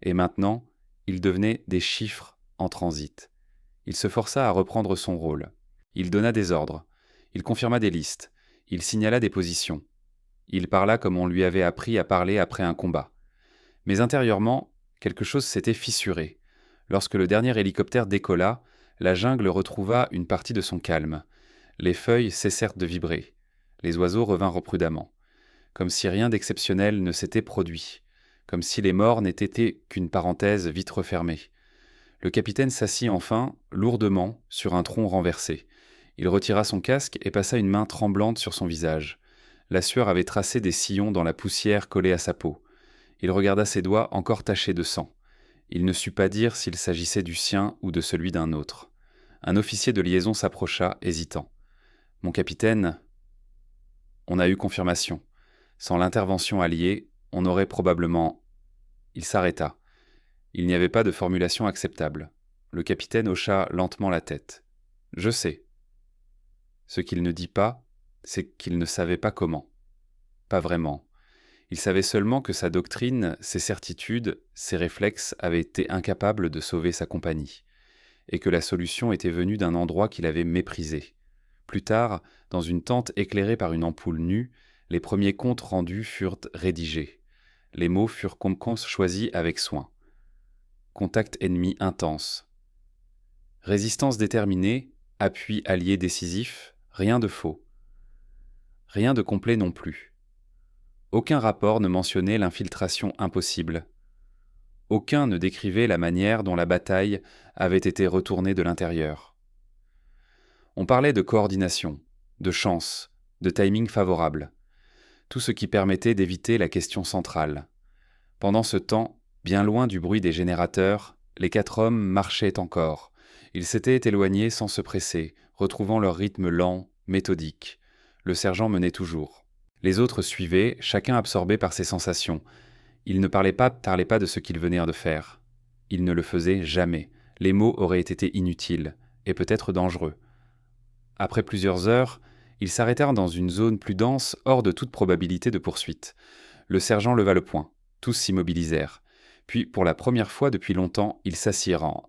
Et maintenant, ils devenaient des chiffres en transit. Il se força à reprendre son rôle. Il donna des ordres. Il confirma des listes. Il signala des positions. Il parla comme on lui avait appris à parler après un combat. Mais intérieurement, quelque chose s'était fissuré. Lorsque le dernier hélicoptère décolla, la jungle retrouva une partie de son calme. Les feuilles cessèrent de vibrer. Les oiseaux revinrent prudemment. Comme si rien d'exceptionnel ne s'était produit. Comme si les morts n'étaient qu'une parenthèse vite refermée. Le capitaine s'assit enfin, lourdement, sur un tronc renversé. Il retira son casque et passa une main tremblante sur son visage. La sueur avait tracé des sillons dans la poussière collée à sa peau. Il regarda ses doigts encore tachés de sang. Il ne sut pas dire s'il s'agissait du sien ou de celui d'un autre. Un officier de liaison s'approcha, hésitant. « Mon capitaine, on a eu confirmation. Sans l'intervention alliée, on aurait probablement... » Il s'arrêta. Il n'y avait pas de formulation acceptable. Le capitaine hocha lentement la tête. « Je sais. » Ce qu'il ne dit pas, c'est qu'il ne savait pas comment. Pas vraiment. Il savait seulement que sa doctrine, ses certitudes, ses réflexes avaient été incapables de sauver sa compagnie, et que la solution était venue d'un endroit qu'il avait méprisé. Plus tard, dans une tente éclairée par une ampoule nue, les premiers comptes rendus furent rédigés. Les mots furent choisis avec soin. Contact ennemi intense. Résistance déterminée, appui allié décisif, rien de faux. Rien de complet non plus. Aucun rapport ne mentionnait l'infiltration impossible. Aucun ne décrivait la manière dont la bataille avait été retournée de l'intérieur. On parlait de coordination, de chance, de timing favorable, tout ce qui permettait d'éviter la question centrale. Pendant ce temps, bien loin du bruit des générateurs, les 4 hommes marchaient encore. Ils s'étaient éloignés sans se presser, retrouvant leur rythme lent, méthodique. Le sergent menait toujours. Les autres suivaient, chacun absorbé par ses sensations. Ils ne parlaient pas de ce qu'ils venaient de faire. Ils ne le faisaient jamais. Les mots auraient été inutiles, et peut-être dangereux. Après plusieurs heures, ils s'arrêtèrent dans une zone plus dense, hors de toute probabilité de poursuite. Le sergent leva le poing. Tous s'immobilisèrent. Puis, pour la première fois depuis longtemps, ils s'assirent.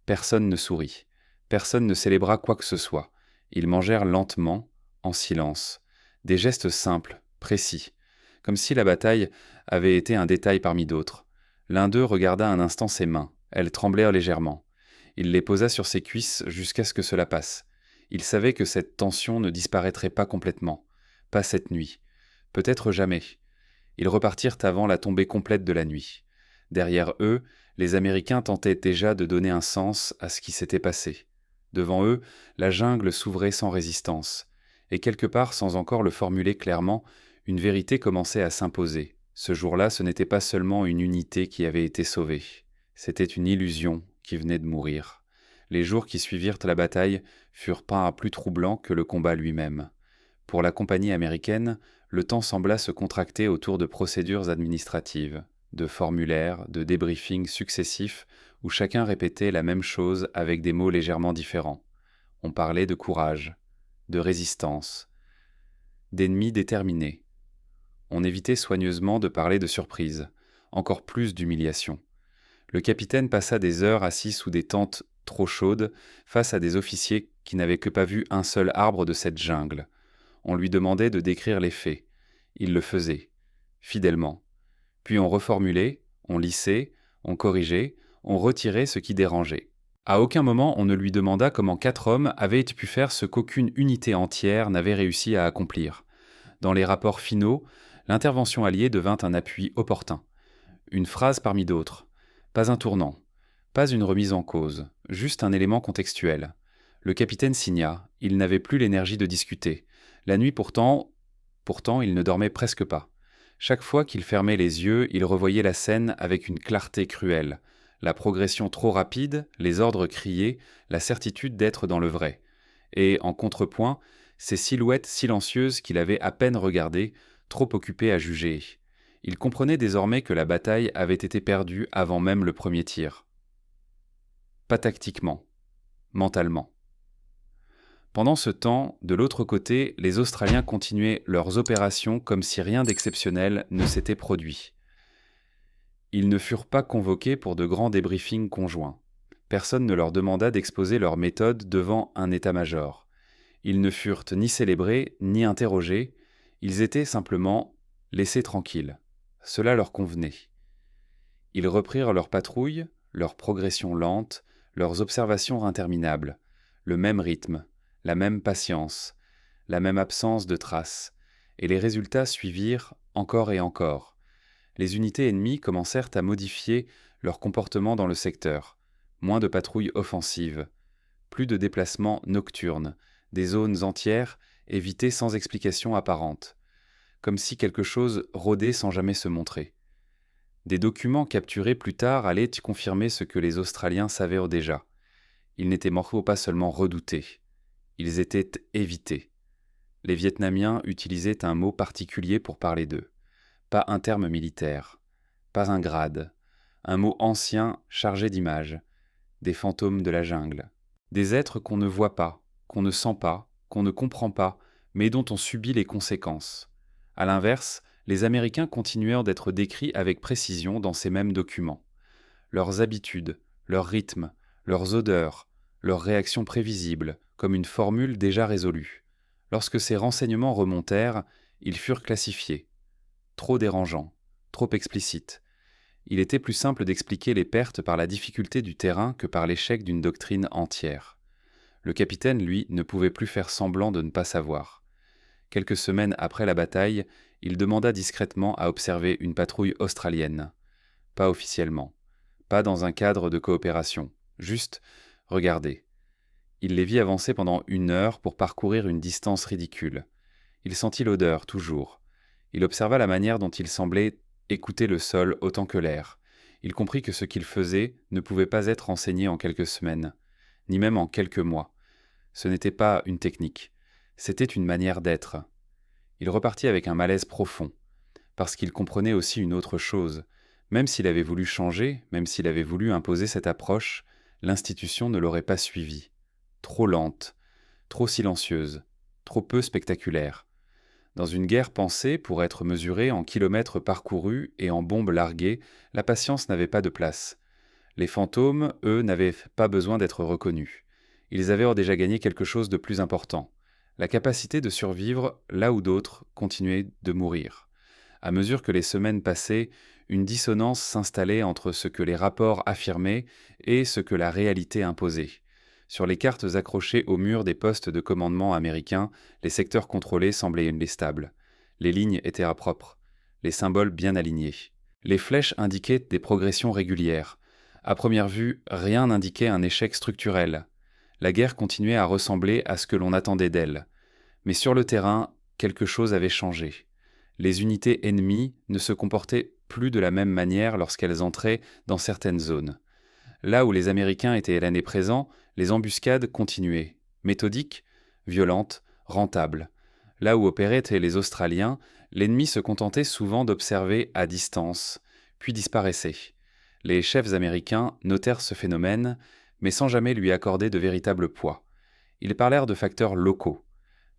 Personne ne sourit. Personne ne célébra quoi que ce soit. Ils mangèrent lentement, en silence. Des gestes simples, précis, comme si la bataille avait été un détail parmi d'autres. L'un d'eux regarda un instant ses mains. Elles tremblèrent légèrement. Il les posa sur ses cuisses jusqu'à ce que cela passe. Il savait que cette tension ne disparaîtrait pas complètement. Pas cette nuit. Peut-être jamais. Ils repartirent avant la tombée complète de la nuit. Derrière eux, les Américains tentaient déjà de donner un sens à ce qui s'était passé. Devant eux, la jungle s'ouvrait sans résistance. Et quelque part, sans encore le formuler clairement, une vérité commençait à s'imposer. Ce jour-là, ce n'était pas seulement une unité qui avait été sauvée. C'était une illusion qui venait de mourir. Les jours qui suivirent la bataille furent pas plus troublants que le combat lui-même. Pour la compagnie américaine, le temps sembla se contracter autour de procédures administratives, de formulaires, de débriefings successifs où chacun répétait la même chose avec des mots légèrement différents. On parlait de courage, de résistance, d'ennemis déterminés. On évitait soigneusement de parler de surprise, encore plus d'humiliation. Le capitaine passa des heures assis sous des tentes trop chaudes face à des officiers qui n'avaient que pas vu un seul arbre de cette jungle. On lui demandait de décrire les faits. Il le faisait, fidèlement. Puis on reformulait, on lissait, on corrigeait, on retirait ce qui dérangeait. À aucun moment on ne lui demanda comment 4 hommes avaient pu faire ce qu'aucune unité entière n'avait réussi à accomplir. Dans les rapports finaux, l'intervention alliée devint un appui opportun. Une phrase parmi d'autres. Pas un tournant. Pas une remise en cause. Juste un élément contextuel. Le capitaine signa. Il n'avait plus l'énergie de discuter. La nuit pourtant, il ne dormait presque pas. Chaque fois qu'il fermait les yeux, il revoyait la scène avec une clarté cruelle. La progression trop rapide, les ordres criés, la certitude d'être dans le vrai. Et, en contrepoint, ces silhouettes silencieuses qu'il avait à peine regardées, trop occupées à juger. Il comprenait désormais que la bataille avait été perdue avant même le premier tir. Pas tactiquement, mentalement. Pendant ce temps, de l'autre côté, les Australiens continuaient leurs opérations comme si rien d'exceptionnel ne s'était produit. Ils ne furent pas convoqués pour de grands débriefings conjoints. Personne ne leur demanda d'exposer leurs méthodes devant un état-major. Ils ne furent ni célébrés, ni interrogés, ils étaient simplement laissés tranquilles. Cela leur convenait. Ils reprirent leur patrouille, leur progression lente, leurs observations interminables, le même rythme, la même patience, la même absence de traces, et les résultats suivirent encore et encore. Les unités ennemies commencèrent à modifier leur comportement dans le secteur. Moins de patrouilles offensives, plus de déplacements nocturnes, des zones entières évitées sans explication apparente, comme si quelque chose rôdait sans jamais se montrer. Des documents capturés plus tard allaient confirmer ce que les Australiens savaient déjà. Ils n'étaient pas seulement redoutés, ils étaient évités. Les Vietnamiens utilisaient un mot particulier pour parler d'eux. Pas un terme militaire, pas un grade, un mot ancien chargé d'images, des fantômes de la jungle. Des êtres qu'on ne voit pas, qu'on ne sent pas, qu'on ne comprend pas, mais dont on subit les conséquences. À l'inverse, les Américains continuèrent d'être décrits avec précision dans ces mêmes documents. Leurs habitudes, leurs rythmes, leurs odeurs, leurs réactions prévisibles, comme une formule déjà résolue. Lorsque ces renseignements remontèrent, ils furent classifiés. Trop dérangeants, trop explicites. Il était plus simple d'expliquer les pertes par la difficulté du terrain que par l'échec d'une doctrine entière. Le capitaine, lui, ne pouvait plus faire semblant de ne pas savoir. Quelques semaines après la bataille, il demanda discrètement à observer une patrouille australienne. Pas officiellement, pas dans un cadre de coopération, juste regarder. Il les vit avancer pendant 1 heure pour parcourir une distance ridicule. Il sentit l'odeur, toujours. Il observa la manière dont ils semblaient écouter le sol autant que l'air. Il comprit que ce qu'ils faisaient ne pouvait pas être enseigné en quelques semaines, ni même en quelques mois. Ce n'était pas une technique, c'était une manière d'être. Il repartit avec un malaise profond, parce qu'il comprenait aussi une autre chose. Même s'il avait voulu changer, même s'il avait voulu imposer cette approche, l'institution ne l'aurait pas suivi. Trop lente, trop silencieuse, trop peu spectaculaire. Dans une guerre pensée pour être mesurée en kilomètres parcourus et en bombes larguées, la patience n'avait pas de place. Les fantômes, eux, n'avaient pas besoin d'être reconnus. Ils avaient déjà gagné quelque chose de plus important. La capacité de survivre là où d'autres continuaient de mourir. À mesure que les semaines passaient, une dissonance s'installait entre ce que les rapports affirmaient et ce que la réalité imposait. Sur les cartes accrochées au mur des postes de commandement américains, les secteurs contrôlés semblaient stables. Les lignes étaient propres, les symboles bien alignés. Les flèches indiquaient des progressions régulières. À première vue, rien n'indiquait un échec structurel. La guerre continuait à ressembler à ce que l'on attendait d'elle. Mais sur le terrain, quelque chose avait changé. Les unités ennemies ne se comportaient plus de la même manière lorsqu'elles entraient dans certaines zones. Là où les Américains étaient l'année présente, les embuscades continuaient, méthodiques, violentes, rentables. Là où opéraient les Australiens, l'ennemi se contentait souvent d'observer à distance, puis disparaissait. Les chefs américains notèrent ce phénomène, mais sans jamais lui accorder de véritable poids. Ils parlèrent de facteurs locaux,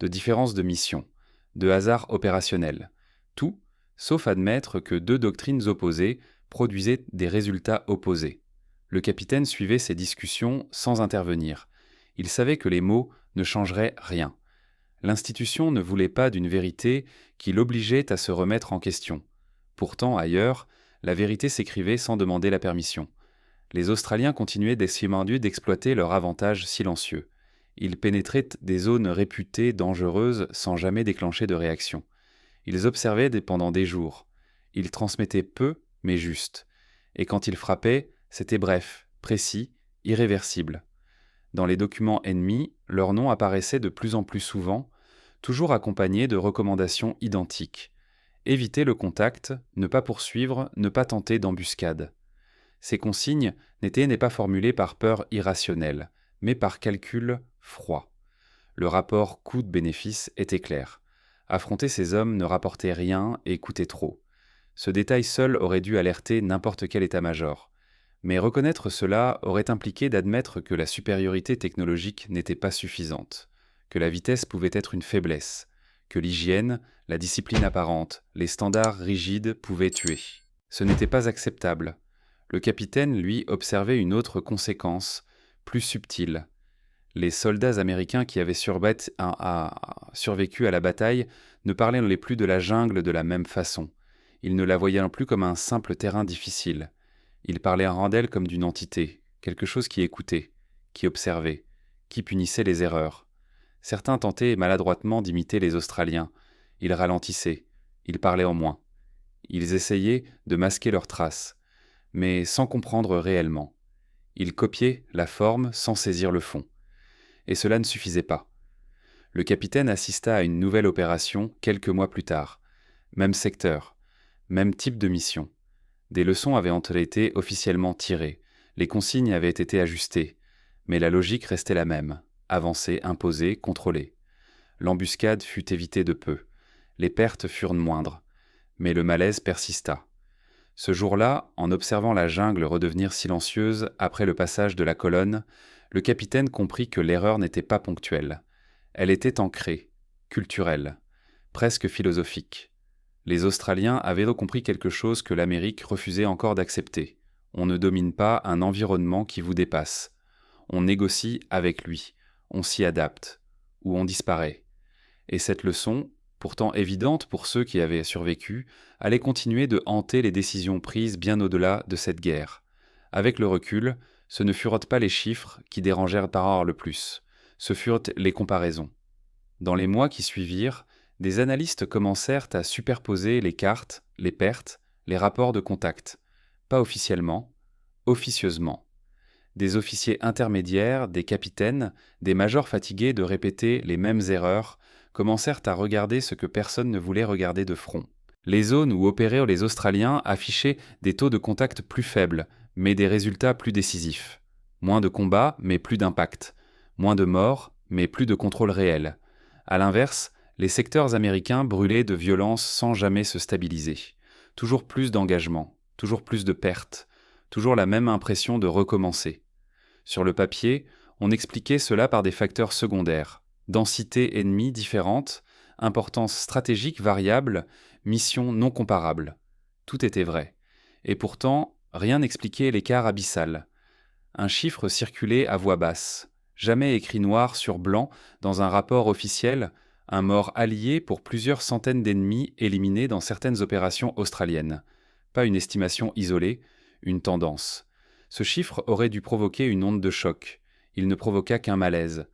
de différences de mission, de hasard opérationnel. Tout, sauf admettre que 2 doctrines opposées produisaient des résultats opposés. Le capitaine suivait ces discussions sans intervenir. Il savait que les mots ne changeraient rien. L'institution ne voulait pas d'une vérité qui l'obligeait à se remettre en question. Pourtant, ailleurs, la vérité s'écrivait sans demander la permission. Les Australiens continuaient d'exploiter leur avantage silencieux. Ils pénétraient des zones réputées dangereuses sans jamais déclencher de réaction. Ils observaient pendant des jours. Ils transmettaient peu, mais juste. Et quand ils frappaient, c'était bref, précis, irréversible. Dans les documents ennemis, leur nom apparaissait de plus en plus souvent, toujours accompagné de recommandations identiques. Éviter le contact, ne pas poursuivre, ne pas tenter d'embuscade. Ces consignes n'étaient pas formulées par peur irrationnelle, mais par calcul froid. Le rapport coût-bénéfice était clair. Affronter ces hommes ne rapportait rien et coûtait trop. Ce détail seul aurait dû alerter n'importe quel état-major. Mais reconnaître cela aurait impliqué d'admettre que la supériorité technologique n'était pas suffisante, que la vitesse pouvait être une faiblesse, que l'hygiène, la discipline apparente, les standards rigides pouvaient tuer. Ce n'était pas acceptable. Le capitaine, lui, observait une autre conséquence, plus subtile. Les soldats américains qui avaient survécu à la bataille ne parlaient plus de la jungle de la même façon. Ils ne la voyaient plus comme un simple terrain difficile. Ils parlaient d'elle comme d'une entité, quelque chose qui écoutait, qui observait, qui punissait les erreurs. Certains tentaient maladroitement d'imiter les Australiens. Ils ralentissaient, ils parlaient en moins. Ils essayaient de masquer leurs traces, mais sans comprendre réellement. Ils copiaient la forme sans saisir le fond. Et cela ne suffisait pas. Le capitaine assista à une nouvelle opération quelques mois plus tard. Même secteur, même type de mission. Des leçons avaient été officiellement tirées, les consignes avaient été ajustées, mais la logique restait la même, avancer, imposer, contrôler. L'embuscade fut évitée de peu, les pertes furent moindres, mais le malaise persista. Ce jour-là, en observant la jungle redevenir silencieuse après le passage de la colonne, le capitaine comprit que l'erreur n'était pas ponctuelle. Elle était ancrée, culturelle, presque philosophique. Les Australiens avaient compris quelque chose que l'Amérique refusait encore d'accepter. On ne domine pas un environnement qui vous dépasse. On négocie avec lui, on s'y adapte, ou on disparaît. Et cette leçon, pourtant évidente pour ceux qui avaient survécu, allait continuer de hanter les décisions prises bien au-delà de cette guerre. Avec le recul, ce ne furent pas les chiffres qui dérangèrent Tarare le plus, ce furent les comparaisons. Dans les mois qui suivirent, des analystes commencèrent à superposer les cartes, les pertes, les rapports de contact. Pas officiellement, officieusement. Des officiers intermédiaires, des capitaines, des majors fatigués de répéter les mêmes erreurs, commencèrent à regarder ce que personne ne voulait regarder de front. Les zones où opéraient les Australiens affichaient des taux de contact plus faibles, mais des résultats plus décisifs. Moins de combats, mais plus d'impact. Moins de morts, mais plus de contrôle réel. À l'inverse, les secteurs américains brûlaient de violence sans jamais se stabiliser. Toujours plus d'engagement, toujours plus de pertes, toujours la même impression de recommencer. Sur le papier, on expliquait cela par des facteurs secondaires. Densité ennemie différente, importance stratégique variable, mission non comparable. Tout était vrai. Et pourtant, rien n'expliquait l'écart abyssal. Un chiffre circulait à voix basse, jamais écrit noir sur blanc dans un rapport officiel, un mort allié pour plusieurs centaines d'ennemis éliminés dans certaines opérations australiennes. Pas une estimation isolée, une tendance. Ce chiffre aurait dû provoquer une onde de choc. Il ne provoqua qu'un malaise.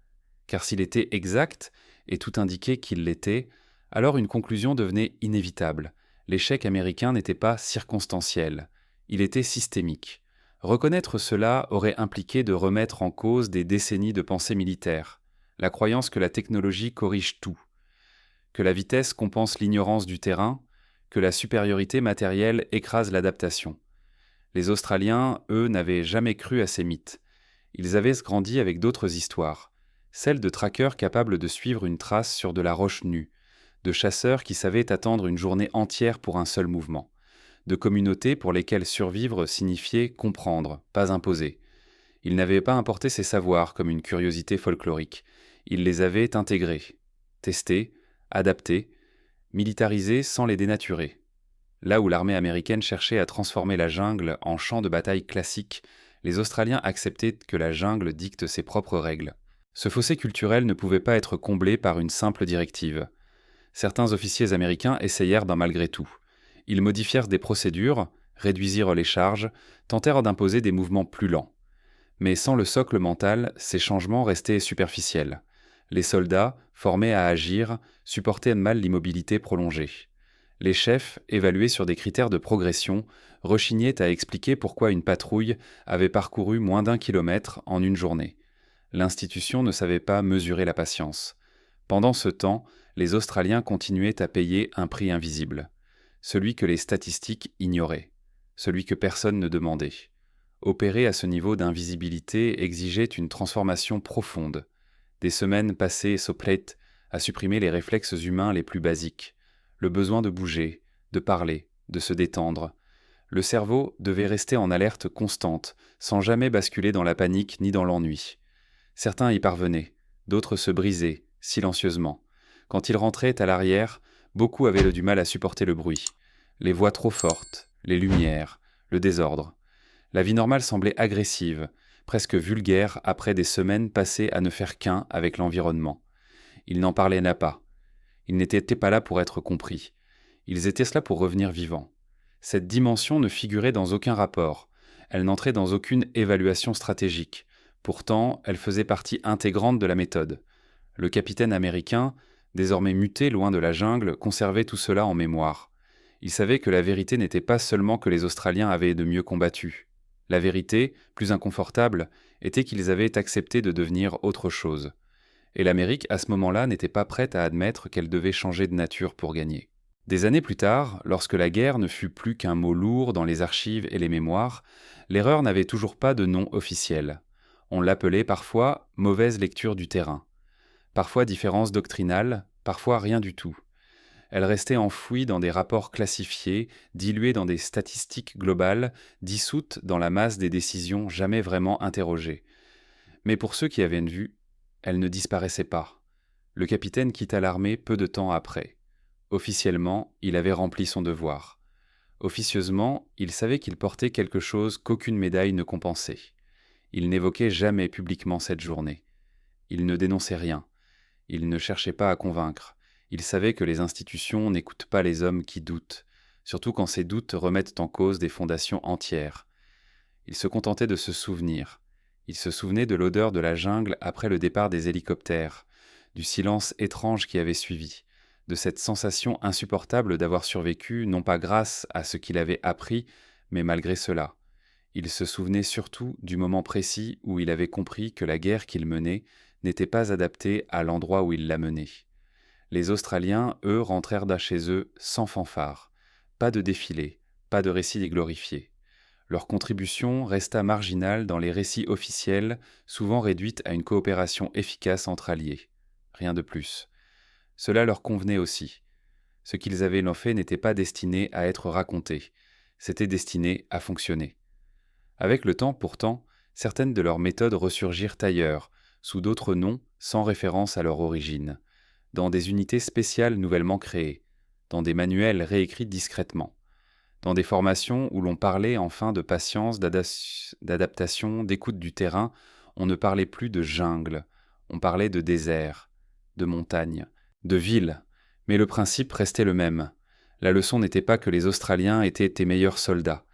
Car s'il était exact, et tout indiquait qu'il l'était, alors une conclusion devenait inévitable. L'échec américain n'était pas circonstanciel, il était systémique. Reconnaître cela aurait impliqué de remettre en cause des décennies de pensée militaire, la croyance que la technologie corrige tout, que la vitesse compense l'ignorance du terrain, que la supériorité matérielle écrase l'adaptation. Les Australiens, eux, n'avaient jamais cru à ces mythes. Ils avaient grandi avec d'autres histoires, celles de traqueurs capables de suivre une trace sur de la roche nue, de chasseurs qui savaient attendre une journée entière pour un seul mouvement, de communautés pour lesquelles survivre signifiait comprendre, pas imposer. Ils n'avaient pas importé ces savoirs comme une curiosité folklorique, ils les avaient intégrés, testés, adaptés, militarisés sans les dénaturer. Là où l'armée américaine cherchait à transformer la jungle en champ de bataille classique, les Australiens acceptaient que la jungle dicte ses propres règles. Ce fossé culturel ne pouvait pas être comblé par une simple directive. Certains officiers américains essayèrent d'en malgré tout. Ils modifièrent des procédures, réduisirent les charges, tentèrent d'imposer des mouvements plus lents. Mais sans le socle mental, ces changements restaient superficiels. Les soldats, formés à agir, supportaient mal l'immobilité prolongée. Les chefs, évalués sur des critères de progression, rechignaient à expliquer pourquoi une patrouille avait parcouru moins d'1 kilomètre en une journée. L'institution ne savait pas mesurer la patience. Pendant ce temps, les Australiens continuaient à payer un prix invisible, celui que les statistiques ignoraient, celui que personne ne demandait. Opérer à ce niveau d'invisibilité exigeait une transformation profonde. Des semaines passées soplètes à supprimer les réflexes humains les plus basiques, le besoin de bouger, de parler, de se détendre. Le cerveau devait rester en alerte constante, sans jamais basculer dans la panique ni dans l'ennui. Certains y parvenaient, d'autres se brisaient, silencieusement. Quand ils rentraient à l'arrière, beaucoup avaient du mal à supporter le bruit. Les voix trop fortes, les lumières, le désordre. La vie normale semblait agressive, presque vulgaire après des semaines passées à ne faire qu'un avec l'environnement. Ils n'en parlaient pas. Ils n'étaient pas là pour être compris. Ils étaient là pour revenir vivants. Cette dimension ne figurait dans aucun rapport. Elle n'entrait dans aucune évaluation stratégique. Pourtant, elle faisait partie intégrante de la méthode. Le capitaine américain, désormais muté loin de la jungle, conservait tout cela en mémoire. Il savait que la vérité n'était pas seulement que les Australiens avaient de mieux combattu. La vérité, plus inconfortable, était qu'ils avaient accepté de devenir autre chose. Et l'Amérique, à ce moment-là, n'était pas prête à admettre qu'elle devait changer de nature pour gagner. Des années plus tard, lorsque la guerre ne fut plus qu'un mot lourd dans les archives et les mémoires, l'erreur n'avait toujours pas de nom officiel. On l'appelait parfois « mauvaise lecture du terrain », parfois différence doctrinale, parfois rien du tout. Elle restait enfouie dans des rapports classifiés, diluée dans des statistiques globales, dissoute dans la masse des décisions jamais vraiment interrogées. Mais pour ceux qui avaient une vue, elle ne disparaissait pas. Le capitaine quitta l'armée peu de temps après. Officiellement, il avait rempli son devoir. Officieusement, il savait qu'il portait quelque chose qu'aucune médaille ne compensait. Il n'évoquait jamais publiquement cette journée. Il ne dénonçait rien. Il ne cherchait pas à convaincre. Il savait que les institutions n'écoutent pas les hommes qui doutent, surtout quand ces doutes remettent en cause des fondations entières. Il se contentait de se souvenir. Il se souvenait de l'odeur de la jungle après le départ des hélicoptères, du silence étrange qui avait suivi, de cette sensation insupportable d'avoir survécu non pas grâce à ce qu'il avait appris, mais malgré cela. Il se souvenait surtout du moment précis où il avait compris que la guerre qu'il menait n'était pas adaptée à l'endroit où il la menait. Les Australiens, eux, rentrèrent d'à chez eux sans fanfare. Pas de défilé, pas de récit glorifié. Leur contribution resta marginale dans les récits officiels, souvent réduite à une coopération efficace entre alliés. Rien de plus. Cela leur convenait aussi. Ce qu'ils avaient fait n'était pas destiné à être raconté, c'était destiné à fonctionner. Avec le temps, pourtant, certaines de leurs méthodes ressurgirent ailleurs, sous d'autres noms, sans référence à leur origine, dans des unités spéciales nouvellement créées, dans des manuels réécrits discrètement, dans des formations où l'on parlait enfin de patience, d'adaptation, d'écoute du terrain. On ne parlait plus de jungle, on parlait de désert, de montagne, de ville, mais le principe restait le même. La leçon n'était pas que les Australiens étaient tes meilleurs soldats,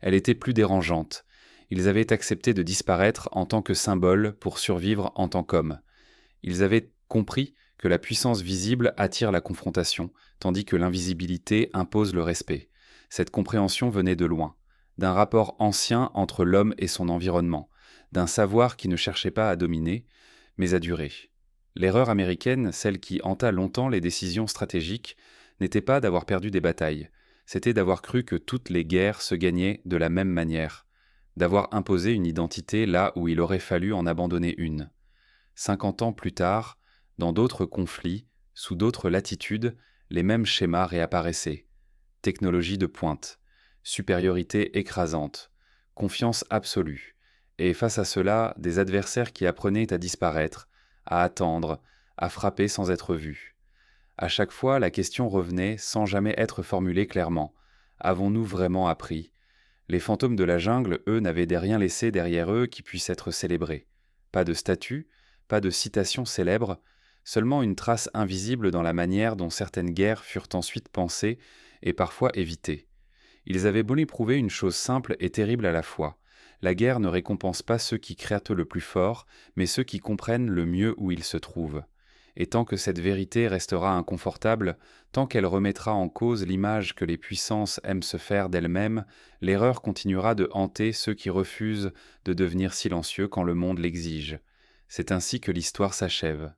elle était plus dérangeante. Ils avaient accepté de disparaître en tant que symbole pour survivre en tant qu'hommes. Ils avaient compris que la puissance visible attire la confrontation, tandis que l'invisibilité impose le respect. Cette compréhension venait de loin, d'un rapport ancien entre l'homme et son environnement, d'un savoir qui ne cherchait pas à dominer, mais à durer. L'erreur américaine, celle qui hanta longtemps les décisions stratégiques, n'était pas d'avoir perdu des batailles, c'était d'avoir cru que toutes les guerres se gagnaient de la même manière, d'avoir imposé une identité là où il aurait fallu en abandonner une. 50 ans plus tard, dans d'autres conflits, sous d'autres latitudes, les mêmes schémas réapparaissaient. Technologie de pointe, supériorité écrasante, confiance absolue, et face à cela, des adversaires qui apprenaient à disparaître, à attendre, à frapper sans être vus. À chaque fois, la question revenait sans jamais être formulée clairement. Avons-nous vraiment appris ? Les fantômes de la jungle, eux, n'avaient rien laissé derrière eux qui puisse être célébré. Pas de statue, pas de citation célèbre, seulement une trace invisible dans la manière dont certaines guerres furent ensuite pensées et parfois évitées. Ils avaient beau éprouver une chose simple et terrible à la fois. La guerre ne récompense pas ceux qui crient le plus fort, mais ceux qui comprennent le mieux où ils se trouvent. Et tant que cette vérité restera inconfortable, tant qu'elle remettra en cause l'image que les puissances aiment se faire d'elles-mêmes, l'erreur continuera de hanter ceux qui refusent de devenir silencieux quand le monde l'exige. C'est ainsi que l'histoire s'achève,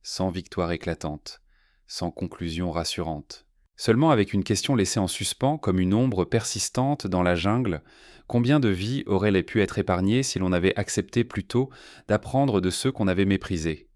sans victoire éclatante, sans conclusion rassurante. Seulement avec une question laissée en suspens comme une ombre persistante dans la jungle, combien de vies auraient pu être épargnées si l'on avait accepté plus tôt d'apprendre de ceux qu'on avait méprisés ?